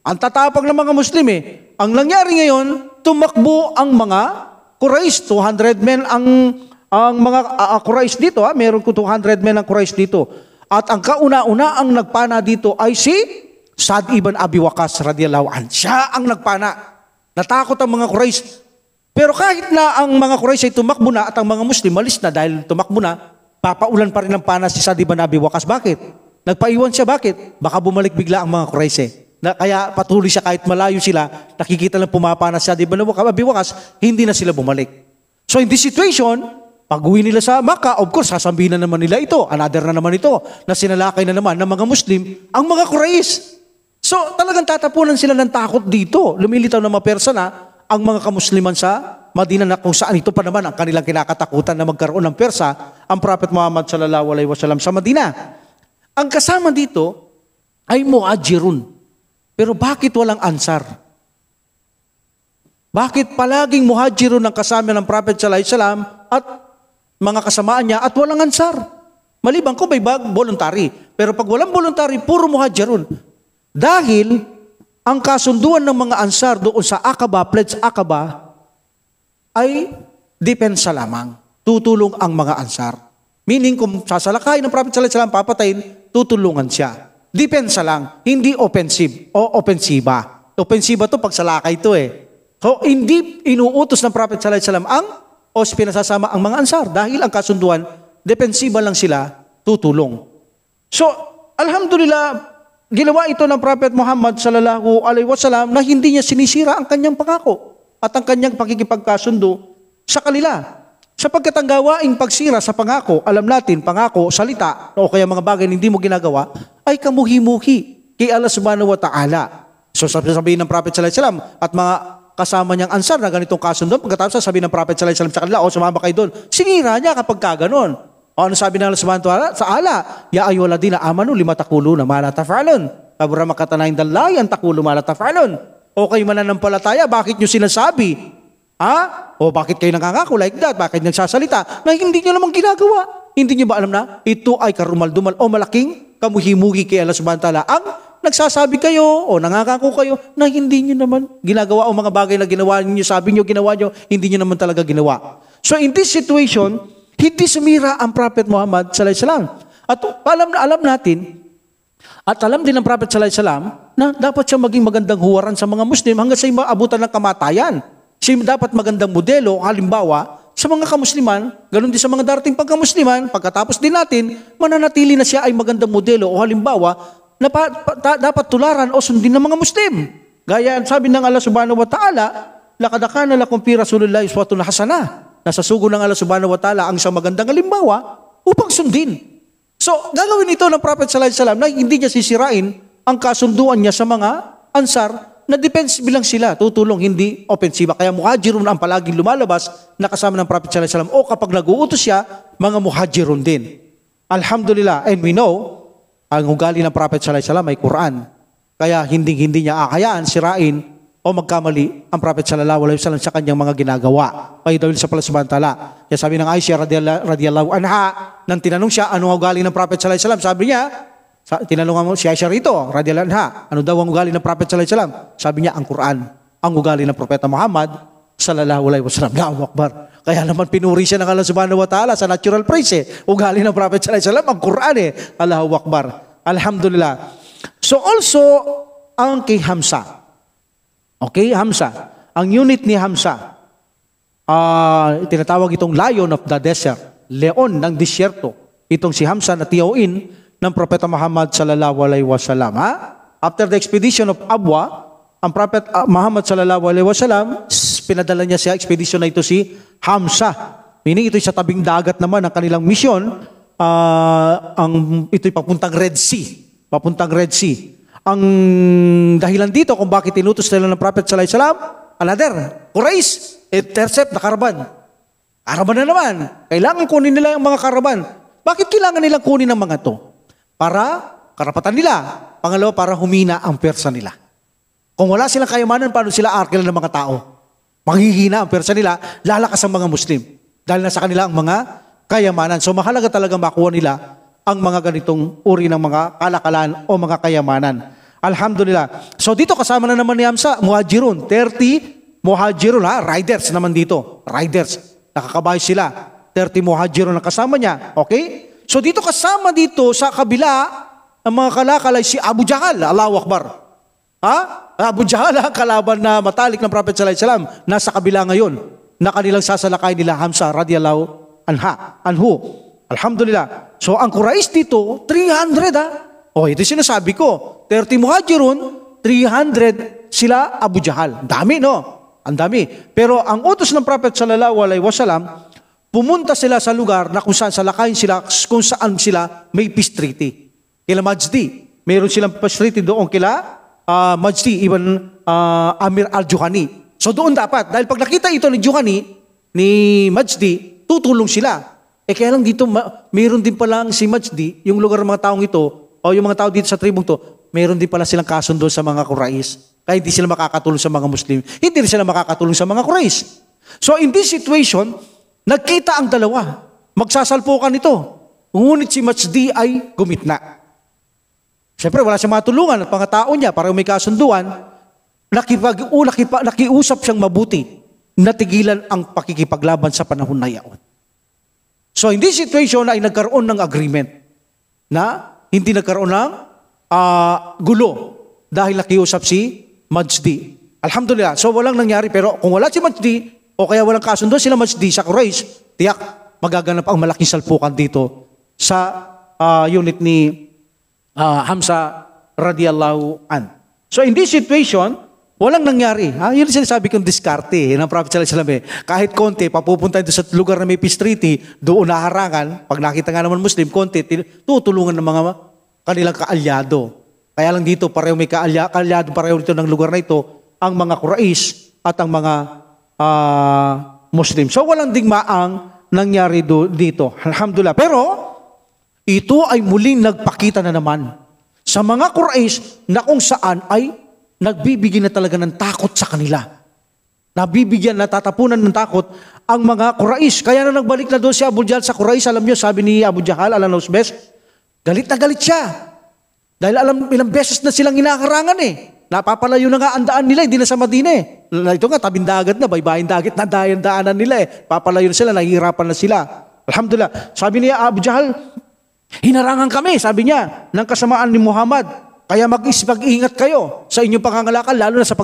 Speaker 1: Ang tatapang ng mga Muslim Ang nangyari ngayon, tumakbo ang mga Quraysh. 200 men ang mga Quraysh dito. Meron ko 200 men ang Quraysh dito. At ang kauna-una ang nagpana dito ay si Sa'd ibn Abi Waqqas radiyallahu anhu. Siya ang nagpana. Natakot ang mga Quraysh. Pero kahit na ang mga Quraysh ay tumakbo na at ang mga Muslim malis na dahil tumakbo na, papaulan pa rin ng pana si Sa'd ibn Abi Waqqas. Bakit? Nagpaiwan siya. Bakit? Baka bumalik bigla ang mga Quraysh Kaya patuloy siya kahit malayo sila, nakikita lang pumapana si Sa'd ibn Abi Waqqas, hindi na sila bumalik. So in this situation, pag-uwi nila sa Makkah, of course, sasabihin na naman nila ito, another na naman ito, na sinalakay na naman ng mga Muslim, ang mga Quraysh. So talagang tatapunan sila ng takot dito. Lumilitaw na mapersa na ang mga kamusliman sa Madina na kung saan ito pa naman ang kanilang kinakatakutan na magkaroon ng Persa ang Prophet Muhammad sallallahu alaihi wasallam sa Madina. Ang kasama dito ay Muhajirun. Pero bakit walang Ansar? Bakit palaging Muhajirun ang kasama ng Prophet sallallahu alaihi wasallam at mga kasamaan niya at walang Ansar? Maliban kung may voluntary. Pero pag walang voluntary, puro Muhajirun. Dahil ang kasunduan ng mga Ansar doon sa Aqaba, Pledge Aqaba, ay depensa lamang. Tutulong ang mga ansar. Meaning kung sasalakay ng Prophet sallallahu alaihi wasallam, papatayin, tutulungan siya. Depensa lang, hindi offensive o opensiba. Opensiba to pag salakay to eh. So hindi inuutos ng Prophet sallallahu alaihi wasallam o pinasasama ang mga ansar dahil ang kasunduan, depensiba lang sila, tutulong. So, alhamdulillah, ginawa ito ng Prophet Muhammad sallallahu alaihi wasallam na hindi niya sinisira ang kanyang pangako at ang kanyang pakikipagkasundo sa kanila. Sapagkat ang gawaing pagsira sa pangako, alam natin, pangako, salita, o kaya mga bagay na hindi mo ginagawa, ay kamuhi-muhi kay Allah subhanahu wa ta'ala. So sabihin ng Prophet sallallahu alaihi wasallam at mga kasama niyang ansar na ganitong kasundo, pagkatapos sabihin ng Prophet sallallahu alaihi wasallam sa kanila, sumama kayo doon, sinira niya kapag kaganon. O ano sabi ng Allah subhanahu wa ta'ala? Sa ala, ya ayyuhalladhina amanu lima taquluna ma la taf'alun. Kabura makatanayin dalay ang taqulu ma la taf'alun. O kayo mananampalataya, bakit niyo sinasabi? O bakit kayo nangangako like that? Bakit nagsasalita na hindi niyo namang ginagawa? Hindi niyo ba alam na ito ay karumal-dumal o malaking kamuhimuhi kay Allah subhanahu wa ta'ala ang nagsasabi kayo o nangangako kayo na hindi niyo naman ginagawa o mga bagay na ginawa niyo, sabi niyo ginawa niyo, hindi niyo naman talaga ginawa. So in this situation, hindi sumira ang Prophet Muhammad sallallahu alaihi wasallam. At alam natin, at alam din ng Prophet sallallahu alaihi wasallam na dapat siya maging magandang huwaran sa mga Muslim hanggang sa maabutan ng kamatayan. Siya dapat magandang modelo, halimbawa, sa mga kamusliman, ganun din sa mga darating pagkamusliman, pagkatapos din natin, mananatili na siya ay magandang modelo o halimbawa na dapat tularan o sundin ng mga Muslim. Gaya sabi ng Allah subhanahu wa ta'ala, laqad kana lakum fi rasulillahi uswatun hasanah. Nasa sugo ng Allah subhanahu wa ta'ala ang isang magandang halimbawa upang sundin. So, gagawin ito ng Prophet sallallahu alaihi wasallam na hindi niya sisirain ang kasunduan niya sa mga ansar na defensive lang sila, tutulong, hindi offensive. Kaya muhajirun ang palaging lumalabas na kasama ng Prophet sallallahu alaihi wasallam o kapag nag-uutos siya, mga muhajirun din. Alhamdulillah, and we know, ang ugali ng Prophet sallallahu alaihi wasallam ay Quran. Kaya hindi niya akayaan, sirain, o magkamali ang Prophet sallallahu alaihi wasallam sa kanyang mga ginagawa. Kaya dahil sa Allah subhanahu wa ta'ala. Kaya sabi ng Aisha radhiyallahu anha, nang tinanong siya, ano ang ugali ng Prophet sallallahu alaihi wasallam? Sabi niya, tinanong mo si Aisha rito, radhiyallahu anha, ano daw ang ugali ng Prophet sallallahu alaihi wasallam? Sabi niya, ang Quran. Ang ugali ng Propeta Muhammad sallallahu alaihi wasallam. Allahu Akbar. Kaya naman pinuri siya ng Allah subhanahu wa ta'ala sa natural praise eh. Ugali ng Prophet sallallahu alaihi wasallam, ang Quran eh. Allahu Akbar. Alhamdulillah. So also, ang kay Hamsa. Okay, Hamsa. Ang unit ni Hamsa, tinatawag itong Lion of the Desert, Leon ng Disyerto. Itong si Hamsa na tiyuin ng Propeta Muhammad sallallahu alaihi wasallam. After the expedition of Abwa, ang Prophet Muhammad sallallahu alaihi wasallam, pinadala niya sa expedition na ito si Hamsa. Meaning ito sa tabing dagat naman ang kanilang misyon, ito'y papuntang Red Sea. Papuntang Red Sea. Ang dahilan dito kung bakit tinutos nila ng Prophet sallallahu alaihi wasallam, another, Quraysh, intercept na karaban. Karaban na naman. Kailangan kunin nila yung mga karaban. Bakit kailangan nilang kunin ang mga to? Para karapatan nila. Pangalawa, para humina ang persa nila. Kung wala silang kayamanan, paano sila arkil ng mga tao? Manghihina ang persa nila, lalakas ang mga Muslim. Dahil nasa kanila ang mga kayamanan. So mahalaga talaga makuha nila ang mga ganitong uri ng mga kalakalan o mga kayamanan. Alhamdulillah. So dito kasama na naman ni Hamsa, muhajirun. 30 muhajirun, riders naman dito. Riders. Nakakabahay sila. 30 muhajirun ang kasama niya. Okay? So dito kasama dito sa kabila ang mga kalakalay si Abu Jahal. Allahu Akbar. Abu Jahal, kalaban na matalik ng Prophet sallallahu alaihi wasallam, nasa kabila ngayon na kanilang sasalakay nila Hamsa radhiyallahu anhu. Alhamdulillah. So ang Quraysh dito, 300 ito sinasabi ko. 30 muhajirun, 300 sila Abu Jahal. Ang dami, no? Ang dami. Pero ang utos ng Prophet sallallahu alaihi wasallam, pumunta sila sa lugar na kung saan salakayin sila, kung saan sila may peace treaty. Kila Majdi. Mayroon silang peace treaty doon kila Majdi, even Amir al-Juhani. So doon dapat, dahil pag nakita ito ni Juhani, ni Majdi, tutulong sila. Kaya lang dito, mayroon din pala si Majdi, yung lugar ng mga taong ito, o yung mga tao dito sa tribong to, mayroon din pala silang kasundo sa mga Quraysh. Kaya hindi sila makakatulong sa mga Muslim. Hindi rin sila makakatulong sa mga Quraysh. So in this situation, nagkita ang dalawa. Magsasalpukan ito. Ngunit si Majdi ay gumitna. Siyempre, wala siyang matulungan at mga tao niya para may kasunduan. Nakiusap siyang mabuti natigilan ang pakikipaglaban sa panahon na iyon. So in this situation ay nagkaroon ng agreement na hindi nagkaroon ng gulo dahil nakiusap si Majdi. Alhamdulillah. So walang nangyari, pero kung wala si Majdi o kaya walang kasundo sila Majdi sa Quraysh, tiyak magaganap ang malaking salpukan dito sa unit ni Hamza radiyallahu an. So in this situation, walang nangyari. Yun sinasabi kong diskarte ng Prophet sallallahu alaihi wasallam. Kahit konti, papupunta doon sa lugar na may peace treaty, doon naharangan, pag nakita nga naman Muslim, konti, tutulungan ng mga kanilang kaalyado. Kaya lang dito, pareho may kaalyado, pareho dito ng lugar na ito, ang mga Quraysh at ang mga Muslim. So walang digmaang nangyari dito. Alhamdulillah. Pero, ito ay muling nagpakita na naman sa mga Quraysh na kung saan ay nagbibigyan na talaga ng takot sa kanila. Nabibigyan, natatapunan ng takot ang mga Quraysh. Kaya na nagbalik na doon si Abu Jahal sa Quraysh, alam niyo, sabi ni Abu Jahal, alam knows best, galit na galit siya. Dahil alam, ilang beses na silang inakarangan Napapalayo na nga ang daan nila, hindi na sa Madina Ito nga, tabing dagat na, baybayin dagat na daanan nila Papalayo na sila, nahihirapan na sila. Alhamdulillah. Sabi niya, Abu Jahal, hinarangan kami, sabi niya, ng kasamaan ni Muhammad. Kaya mag-ingat kayo sa inyong pangangalakal, lalo na sa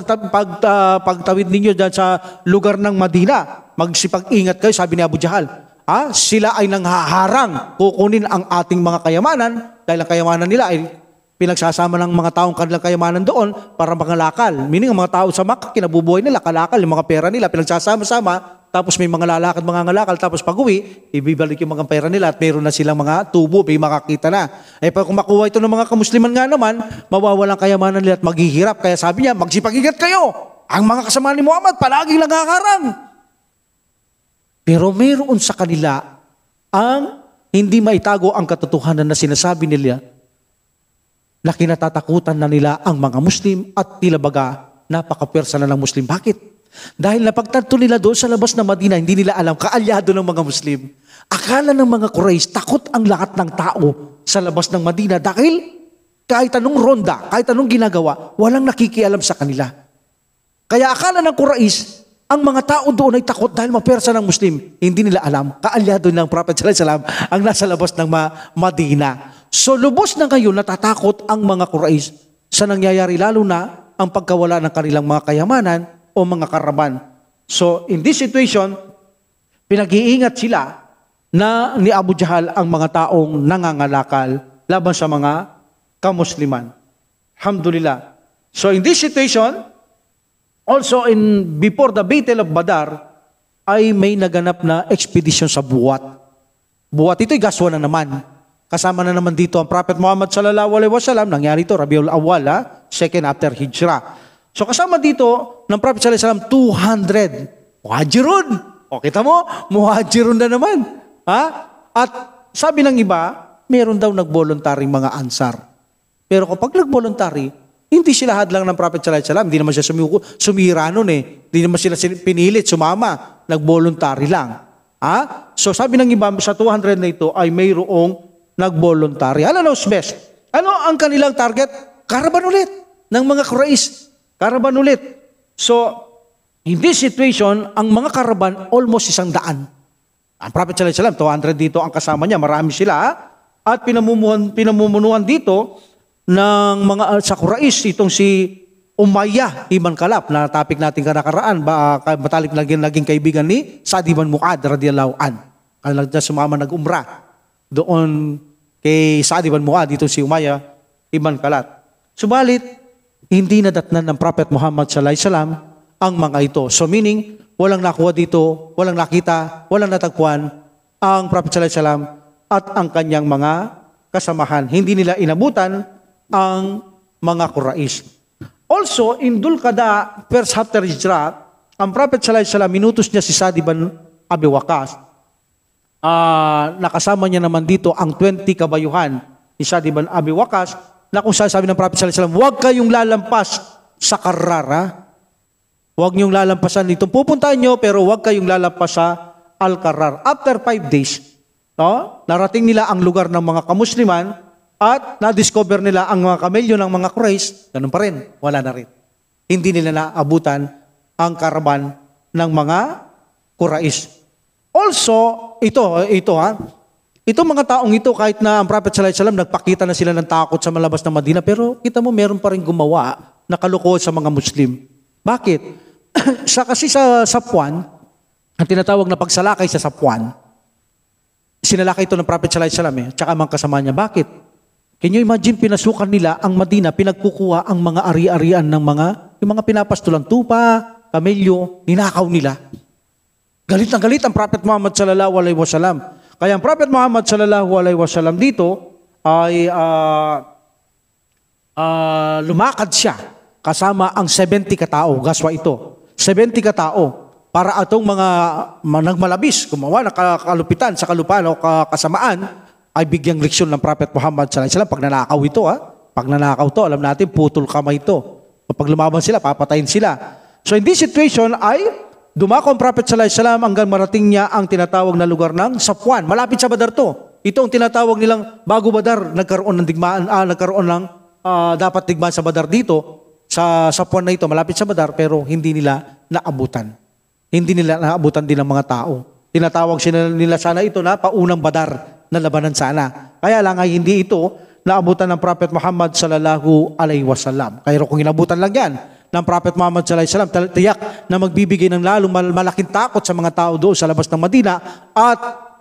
Speaker 1: pagtawid ninyo dyan sa lugar ng Madina. Magsipag-ingat kayo, sabi ni Abu Jahal. Sila ay nanghaharang kukunin ang ating mga kayamanan dahil ang kayamanan nila ay pinagsasama ng mga taong kanilang kayamanan doon para mangalakal. Meaning ang mga tao sa Makkah, kinabubuhay nila, kalakal, yung mga pera nila, pinagsasama-sama, tapos may mga lalakad, mga ngalakal, tapos pag-uwi, ibibalik yung mga pera nila at meron na silang mga tubo, may makakita na. Pag kumakuha ito ng mga kamusliman nga naman, mawawalang kayamanan nila at maghihirap. Kaya sabi niya, magsipag-ingat kayo. Ang mga kasama ni Muhammad, palaging nanghaharang. Pero meron sa kanila ang hindi maitago ang katotohanan na sinasabi nila na kinatatakutan na nila ang mga Muslim at tila baga napakapwersa na ng Muslim. Bakit? Dahil napagtanto nila doon sa labas ng Madina, hindi nila alam, kaalyado ng mga Muslim. Akala ng mga Quraysh, takot ang lahat ng tao sa labas ng Madina dahil kahit anong ronda, kahit anong ginagawa, walang nakikialam sa kanila. Kaya akala ng Quraysh, ang mga tao doon ay takot dahil mapwersa ng Muslim. Hindi nila alam, kaalyado ng Prophet sallallahu alaihi wasallam ang nasa labas ng Madina. So lubos na ngayon natatakot ang mga Quraysh sa nangyayari, lalo na ang pagkawala ng kanilang mga kayamanan o mga karaban. So in this situation, pinag-iingat sila na ni Abu Jahal ang mga taong nangangalakal laban sa mga kamusliman. Alhamdulillah. So in this situation, also before the Battle of Badar, ay may naganap na expedition sa Buwat. Buwat ito'y gaswa na naman. Kasama na naman dito ang Prophet Muhammad sallallahu alaihi wasallam. Nangyari ito, Rabiul Awwal, second after Hijrah. So kasama dito ng Prophet sallallahu alaihi wasallam 200 muhajirun. O kita mo, muhajirun na naman. At sabi ng iba, meron daw nag-voluntary mga Ansar. Pero kapag nag-voluntary, hindi sila hadlang ng Prophet sallallahu alaihi wasallam. Hindi naman siya sumira nun Hindi naman sila pinilit, sumama. Nag-voluntary lang. So sabi ng iba, sa 200 na ito ay mayroong nag-voluntary. Ano knows best? Ano ang kanilang target? Karaban ulit ng mga Quraysh. Karaban ulit. So, in this situation, ang mga karaban almost 100. Ang Prophet sallallahu alaihi wasallam, 200 dito ang kasama niya. Marami sila. At pinamumunuan dito ng mga sa Quraysh, itong si Umayyah ibn Khalaf, na topic natin kanakaraan, matalik naging kaibigan ni Sa'd ibn Mu'adh radiyallahu an. Kaya sumama nag-umrah doon kay Sa'd ibn Mu'adh, dito si Umayyah ibn Khalaf. Subalit, hindi nadatnan ng Prophet Muhammad sallallahu alaihi wasallam ang mga ito. So meaning, walang nakuha dito, walang nakita, walang natagpuan ang Prophet sallallahu alaihi wasallam at ang kanyang mga kasamahan. Hindi nila inabutan ang mga Quraysh. Also, in Dulqada, first after Hijrah, ang Prophet sallallahu alaihi wasallam, minutos niya si Sa'd ibn Abi Waqqas. Nakasama niya naman dito ang 20 kabayuhan ni Sa'd ibn Abi Waqqas, na kung sabi ng Prophet sallallahu alaihi wasallam, huwag kayong lalampas sa Qarrar. Huwag niyong lalampasan dito. Pupuntahan niyo, pero huwag kayong lalampas sa Al-Qarrar. After 5 days, narating nila ang lugar ng mga kamusliman at na-discover nila ang mga kamelyo ng mga Quraysh. Ganun pa rin, wala na rin. Hindi nila naabutan ang karaban ng mga Quraysh. Also, itong mga taong ito, kahit na ang Prophet sallallahu alaihi wasallam nagpakita na sila ng takot sa malabas ng Madina, pero kita mo meron pa rin gumawa na kalokohan sa mga Muslim. Bakit? Kasi sa Safwan, ang tinatawag na pagsalakay sa Safwan, sinalakay ito ng Prophet sallallahu alaihi wasallam tsaka mga kasama niya. Bakit? Can you imagine, pinasukan nila ang Madina, pinagkukuha ang mga ari-arian ng yung mga pinapastulang tupa, kamelyo, ninakaw nila. Galit na galit ang Prophet Muhammad sallallahu alaihi wasallam. Kaya ang Prophet Muhammad sallallahu alaihi wasallam dito ay lumakad siya kasama ang 70 katao. Gaswa ito. 70 katao para atong mga nagmalabis, gumawa ng kalupitan sa kalupaan o kasamaan, ay bigyang leksyon ng Prophet Muhammad sallallahu alaihi wasallam. Pag nanakaw ito, pag nanakaw to, alam natin, putol kamay ito. Pag lumaban sila, papatayin sila. So in this situation ay dumako ang Prophet sallallahu alaihi wasallam hanggang marating niya ang tinatawag na lugar ng Safwan. Malapit sa Badar to. Ito ang tinatawag nilang bago Badar, nagkaroon ng digmaan, nagkaroon ng dapat digmaan sa Badar dito. Sa Safwan na ito, malapit sa Badar, pero hindi nila naabutan. Hindi nila naabutan din ng mga tao. Tinatawag nila sana ito na paunang Badar na labanan sana. Kaya lang ay hindi ito naabutan ng Prophet Muhammad sallallahu alaihi wasallam. Kaya kung inabutan lang yan ng Prophet Muhammad sallallahu alaihi wasallam, tiyak na magbibigay ng lalong malaking takot sa mga tao doon sa labas ng Madina at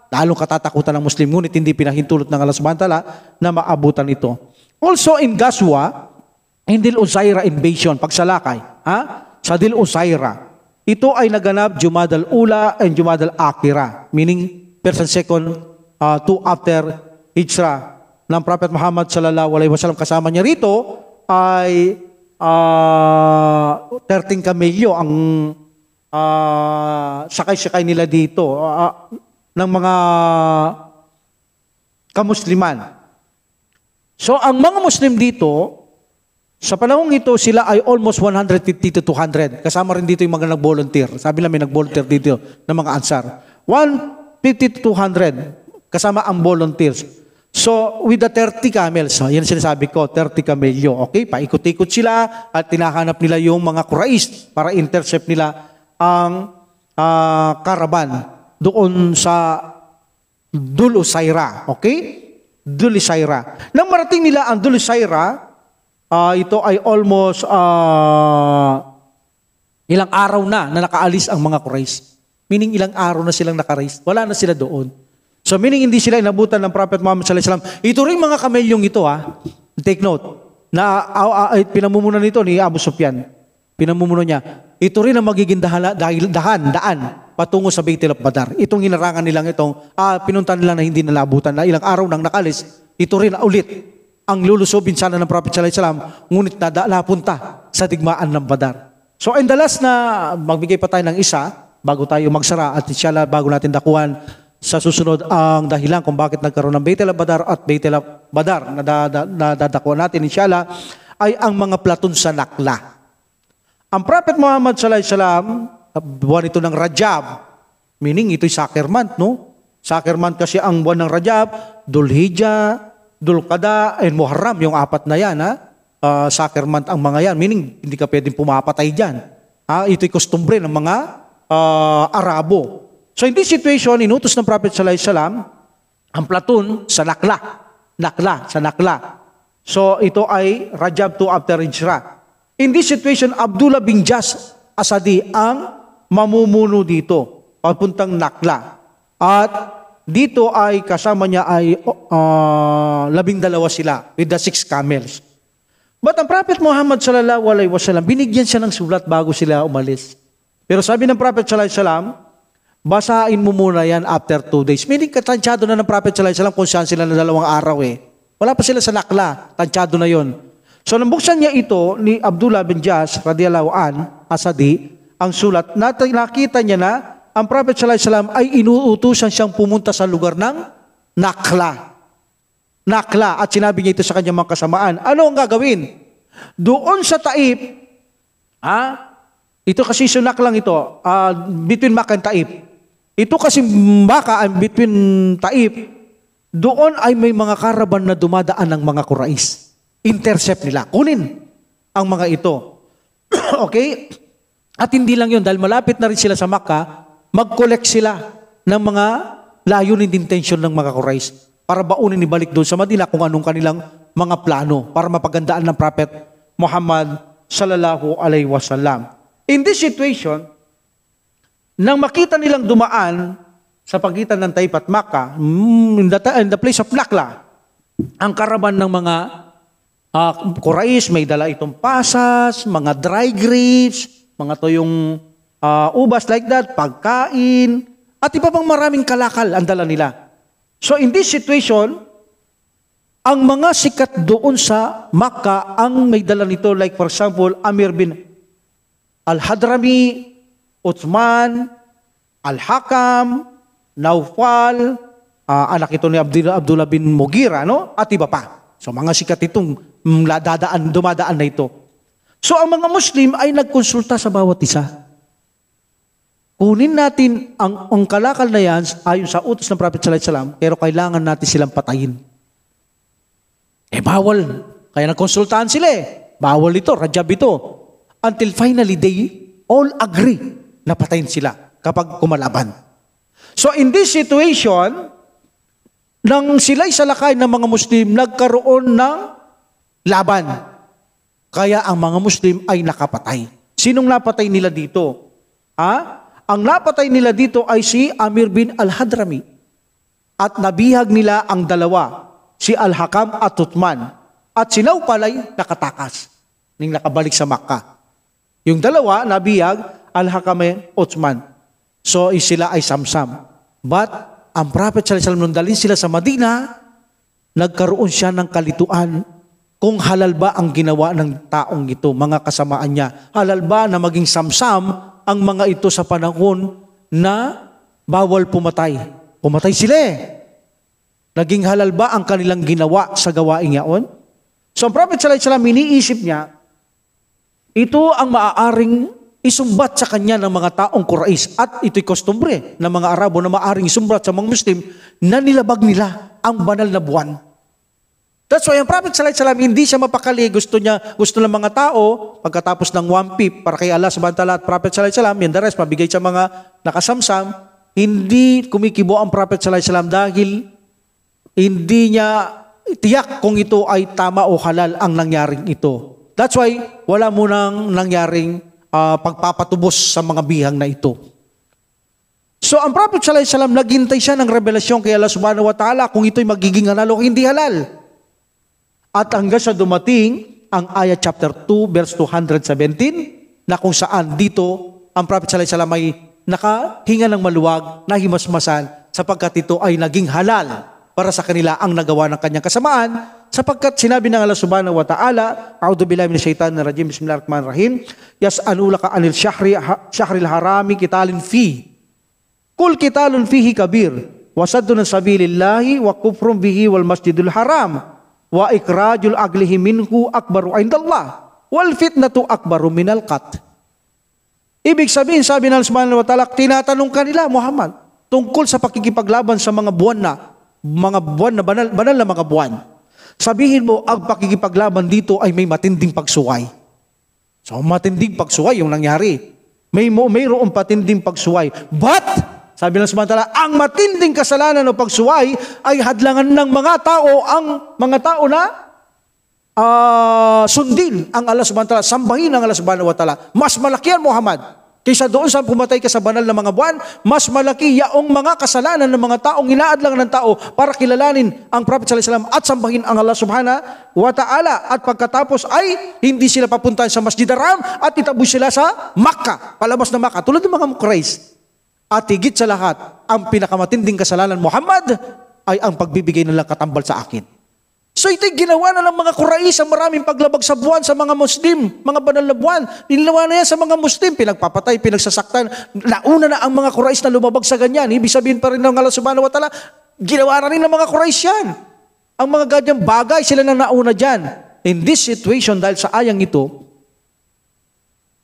Speaker 1: lalong katatakutan ng Muslim, ngunit hindi pinahintulot ng Allah subhanahu wa ta'ala na maabutan ito. Also in Ghazwa, in Dil Uzaira invasion, pagsalakay, sa Dil Uzaira, ito ay naganap Jumadal Ula and Jumadal Akhira, meaning first and second, 2 after Hijrah ng Prophet Muhammad sallallahu alaihi wasallam. Kasama niya rito ay 13 kamelyo ang sakay-sakay nila dito ng mga kamusliman. So ang mga Muslim dito, sa panahong ito, sila ay almost 150 to 200. Kasama rin dito yung mga nag-volunteer. Sabi lang may nag-volunteer dito ng mga Ansar. 150 to 200. Kasama ang volunteers. So, with the 30 camels, yan sinasabi ko, 30 kamelyo, okay? Paikot-ikot sila at tinahanap nila yung mga Quraysh para intercept nila ang caravan doon sa Dul Usaira, okay? Dul Usaira. Nang marating nila ang Dul Usaira, ito ay almost ilang araw na nakaalis ang mga Quraysh. Meaning ilang araw na silang nakarais. Wala na sila doon. So meaning hindi sila inabutan ng Prophet Muhammad sallallahu alaihi wasallam. Ito rin mga kamelyong ito take note, na pinamumuno nito ni Abu Sufyan. Pinamumuno niya. Ito rin ang magiging daan patungo sa Baitul Badar. Itong hinarangan nilang itong pinuntan nila na hindi nalabutan na ilang araw nang nakalis. Ito rin ulit ang lulusobin sana ng Prophet sallallahu alaihi wasallam, ngunit napunta sa digmaan ng Badar. So in the last na magbigay pa tayo ng isa bago tayo magsara at inshallah bago natin dakuhan sa susunod ang dahilan kung bakit nagkaroon ng Baitul Badar at Baitul Badar na dadakuan natin inshallah ay ang mga platon sa Nakla. Ang Prophet Muhammad sallallahu alaihi wasallam, buwan ito ng Rajab, meaning ito'y Sacred month, no? Sacred month kasi ang buwan ng Rajab, Dhul-Hijjah, Dhul-Qa'dah, and Muharram, yung apat na yan, Sacred month ang mga yan, meaning hindi ka pwedeng pumapatay dyan. Ito'y kostumbre ng mga Arabo. So in this situation, inutos ng Prophet sallallahu alaihi wasallam ang platoon sa Nakla. So ito ay Rajab 2 after Hijrah. In this situation, Abdullah bin Jas Asadi ang mamumuno dito, papuntang Nakla. At dito ay kasama niya ay 12 sila with the 6 camels. But ang Prophet Muhammad sallallahu alaihi wasallam, binigyan siya ng sulat bago sila umalis. Pero sabi ng Prophet sallallahu alaihi wasallam, basahin mo muna yan after 2 days. Meaning, tansyado na ng Prophet sallallahu alaihi wasallam kung saan sila na 2 araw Wala pa sila sa Nakla. Tansyado na yon. So, nabuksan niya ito ni Abdullah bin Jas, radiyallahu an, Asadi, ang sulat, nakita niya na ang Prophet sallallahu alaihi wasallam ay inuutusan siyang pumunta sa lugar ng Nakla. At sinabi niya ito sa kanyang mga kasamaan. Ano ang gagawin? Doon sa Taif, ito kasi sunak lang ito, between Makkah and Taif. Ito kasi Makkah between Taif, doon ay may mga karaban na dumadaan ng mga Quraysh. Intercept nila. Kunin ang mga ito. Okay? At hindi lang yun, dahil malapit na rin sila sa Makkah, mag-collect sila ng mga layunin din intention ng mga Quraysh para baunin ibalik doon sa Madina kung anong kanilang mga plano para mapagandaan ng Prophet Muhammad sallallahu alaihi wasallam. In this situation, nang makita nilang dumaan sa pagitan ng Taif at Makkah, in the place of Nakla, ang karaban ng mga Quraysh, may dala itong pasas, mga dry grapes, mga toyong ubas like that, pagkain, at iba pang maraming kalakal ang dala nila. So in this situation, ang mga sikat doon sa Makkah ang may dala nito, like for example, Amir bin Al-Hadrami, Uthman, Al-Hakam, Naufal, anak ito ni Abdullah bin Mughira, no? At iba pa. So mga sikat itong dumadaan na ito. So ang mga Muslim ay nagkonsulta sa bawat isa. Kunin natin ang kalakal na yan ayon sa utos ng Prophet sallallahu alaihi wasallam, pero kailangan natin silang patayin. Bawal. Kaya nagkonsultahan sila Bawal ito, rajab ito. Until finally they all agree na patayin sila kapag kumalaban. So in this situation, nang sila'y salakay ng mga Muslim, nagkaroon ng laban. Kaya ang mga Muslim ay nakapatay. Sinong napatay nila dito? Ang napatay nila dito ay si Amir bin Al-Hadrami. At nabihag nila ang dalawa, si Al-Hakam at Uthman. At si Naufal ay nakatakas nang nakabalik sa Makkah. Yung dalawa, nabihag, Al-Hakam at Uthman. So sila ay samsam. But ang Prophet sallallahu alaihi wasallam nung dalhin sila sa Madina, nagkaroon siya ng kalituan kung halal ba ang ginawa ng taong ito, mga kasamaan niya. Halal ba na maging samsam ang mga ito sa panahon na bawal pumatay? Pumatay sila Naging halal ba ang kanilang ginawa sa gawaing yaon? So ang Prophet sallallahu alaihi wasallam, iniisip niya, ito ang maaaring isumbat sa kanya ng mga taong Quraysh at ito'y kostumbre ng mga Arabo na maaaring isumbat sa mga Muslim na nilabag nila ang banal na buwan. That's why ang Prophet sallallahu alaihi wasallam hindi siya mapakali, gusto ng mga tao pagkatapos ng 1/5 para kay Allah subhanahu wa ta'ala at Prophet sallallahu alaihi wasallam, yung the rest mabigay sa mga nakasamsam. Hindi kumikibo ang Prophet sallallahu alaihi wasallam dahil hindi niya tiyak kung ito ay tama o halal ang nangyaring ito. That's why wala munang nangyaring pagpapatubos sa mga bihang na ito. So ang Prophet sallallahu alaihi wasallam, naghintay siya ng revelasyon kay Allah subhanahu wa ta'ala kung ito'y magiging halal o hindi halal. At hanggang sa dumating ang ayat chapter 2 verse 217 na kung saan dito ang Prophet sallallahu alaihi wasallam ay nakahinga ng maluwag, nahimasmasan sapagkat ito ay naging halal para sa kanila ang nagawa ng kanyang kasamaan sapagkat sinabi ng Allah subhanahu wa ta'ala, a'udhu billahi minash shaitanir rajim, bismillahirrahmanirrahim, yas'alunaka 'anil syahril harami qitalin fi. Kul qitalun fihi kabir wa saddun sabilillahi wa kufrun bihi wal masjidil haram. Wa ikrajul aglihi minhu akbaru indallah wal fitnatu akbaru minal qat. Ibig sabihin, sabi ng Allah subhanahu wa ta'ala, tinatanong kanila Muhammad tungkol sa pakikipaglaban sa mga buwan na banal na mga buwan. Sabihin mo, ang pakikipaglaban dito ay may matinding pagsuway. So matinding pagsuway yung nangyari. Mayroong patinding pagsuway. But sabi ng subhanahu wa ta'ala, ang matinding kasalanan o pagsuway ay hadlangan ng mga tao na sundin ang Allah subhanahu wa ta'ala, sambahin ang Allah subhanahu wa ta'ala. Mas malaki yan, Muhammad. Kaysa doon sa pumatay ka sa banal na mga buwan, mas malaki yaong mga kasalanan ng mga taong inaadlangan ng tao para kilalanin ang Prophet sallallahu alaihi wasallam at sambahin ang Allah subhanahu wa ta'ala. At pagkatapos ay hindi sila papuntahan sa Masjid Haram at itaboy sila sa Makkah, palabas na Makkah, tulad ng mga Quraysh. At higit sa lahat, ang pinakamatinding kasalanan, Muhammad, ay ang pagbibigay ng katambal sa akin. So ito'y ginawa na ng mga Quraysh sa maraming paglabag sa buwan sa mga Muslim, mga banal na buwan. Ginawa na yan sa mga Muslim, pinagpapatay, pinagsasaktan. Nauna na ang mga Quraysh na lumabag sa ganyan. Ibig sabihin pa rin ng Allah subhanahu wa ta'ala, ginawa na rin ng mga Quraysh yan. Ang mga ganyang bagay, sila na nauna dyan. In this situation, dahil sa ayang ito,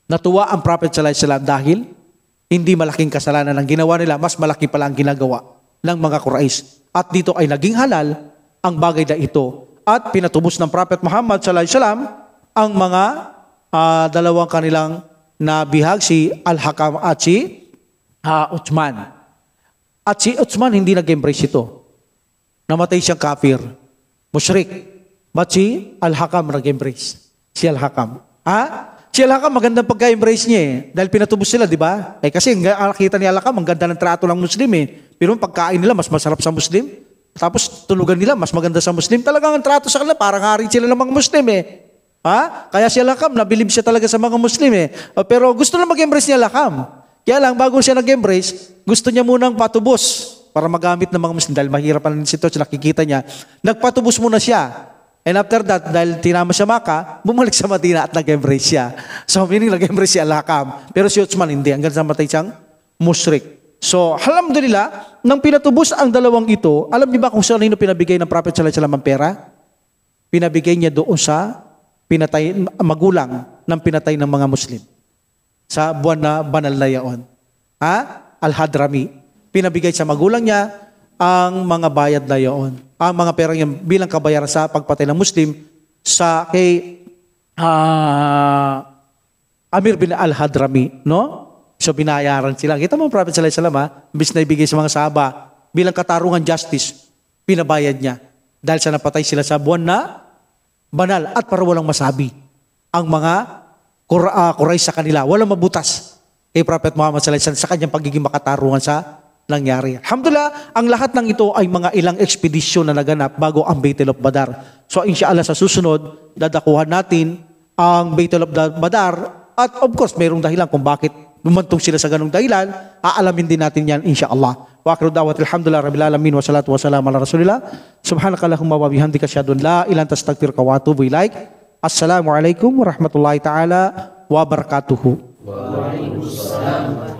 Speaker 1: natuwa ang Prophet sallallahu alaihi wasallam dahil hindi malaking kasalanan ang ginawa nila, mas malaki pala ang ginagawa ng mga Quraysh. At dito ay naging halal ang bagay na ito. At pinatubos ng Prophet Muhammad sallallahu alaihi wasallam ang mga dalawang kanilang na bihag si Al-Hakam at si Uthman. At si Uthman hindi nag-embrace ito. Namatay siyang kafir, mushrik. But si Al-Hakam nag-embrace. Si Al-Hakam. Si Al-Hakam magandang pagka-embrace niya dahil pinatubos sila, di ba? Kasi nakita ni Al-Hakam, ang ganda ng trato ng Muslim Pero pagkain nila, mas masarap sa Muslim. Tapos tulugan nila, mas maganda sa Muslim. Talagang ang trato sa kanila, parang hari sila ng mga Muslim Kaya si Al-Hakam, nabilib siya talaga sa mga Muslim Pero gusto na mag-embrace ni Al-Hakam. Kaya lang, bago siya nag-embrace, gusto niya munang patubos para magamit ng mga Muslim. Dahil mahirap pa rin sitwasyon, nakikita niya. Nagpatubos muna siya. And after that, dahil tinama siya Maka, bumalik sa Madina at nag-embrace siya. So, meaning nag-embrace si Al-Hakam. Pero si Uthman hindi. Hanggang sa matay siyang mushrik. So, alhamdulillah, nang pinatubos ang dalawang ito, alam niyo ba kung saan pinabigay ng Prophet sallallahu alaihi wasallam ang pera? Pinabigay niya doon sa magulang ng pinatay ng mga Muslim. Sa buwan na banal na yaon. Al-Hadrami. Pinabigay sa magulang niya ang mga bayad na yaon. Ang mga perang yan bilang kabayaran sa pagpatay ng Muslim sa kay Amir bin Al-Hadrami, no? So binayaran sila. Kita mo ang Prophet sallallahu alaihi wasallam, imbis na ibigay sa mga sahaba bilang katarungan justice, pinabayad niya dahil sa napatay sila sa buwan na banal at para walang masabi ang mga Quraysh sa kanila, walang mabutas kay Prophet Muhammad sallallahu alaihi wasallam sa kanyang pagiging makatarungan sa nangyari. Alhamdulillah, ang lahat ng ito ay mga ilang ekspedisyon na naganap bago ang Battle of Badar. So inshallah sa susunod, dadakuhan natin ang Battle of Badar at of course, mayroong dahilan kung bakit lumantong sila sa ganung dahilan. Aalamin din natin yan inshallah. Wa akhiru da'wat alhamdulillah rabbil alamin wa salatu wa salam ala rasulillah. Subhanakallahumma wa bihamdika asyhadu an la ilaha illa anta astaghfiruka wa atubu ilaik. Assalamualaikum warahmatullahi taala wabarakatuh. Waalaikumsalam.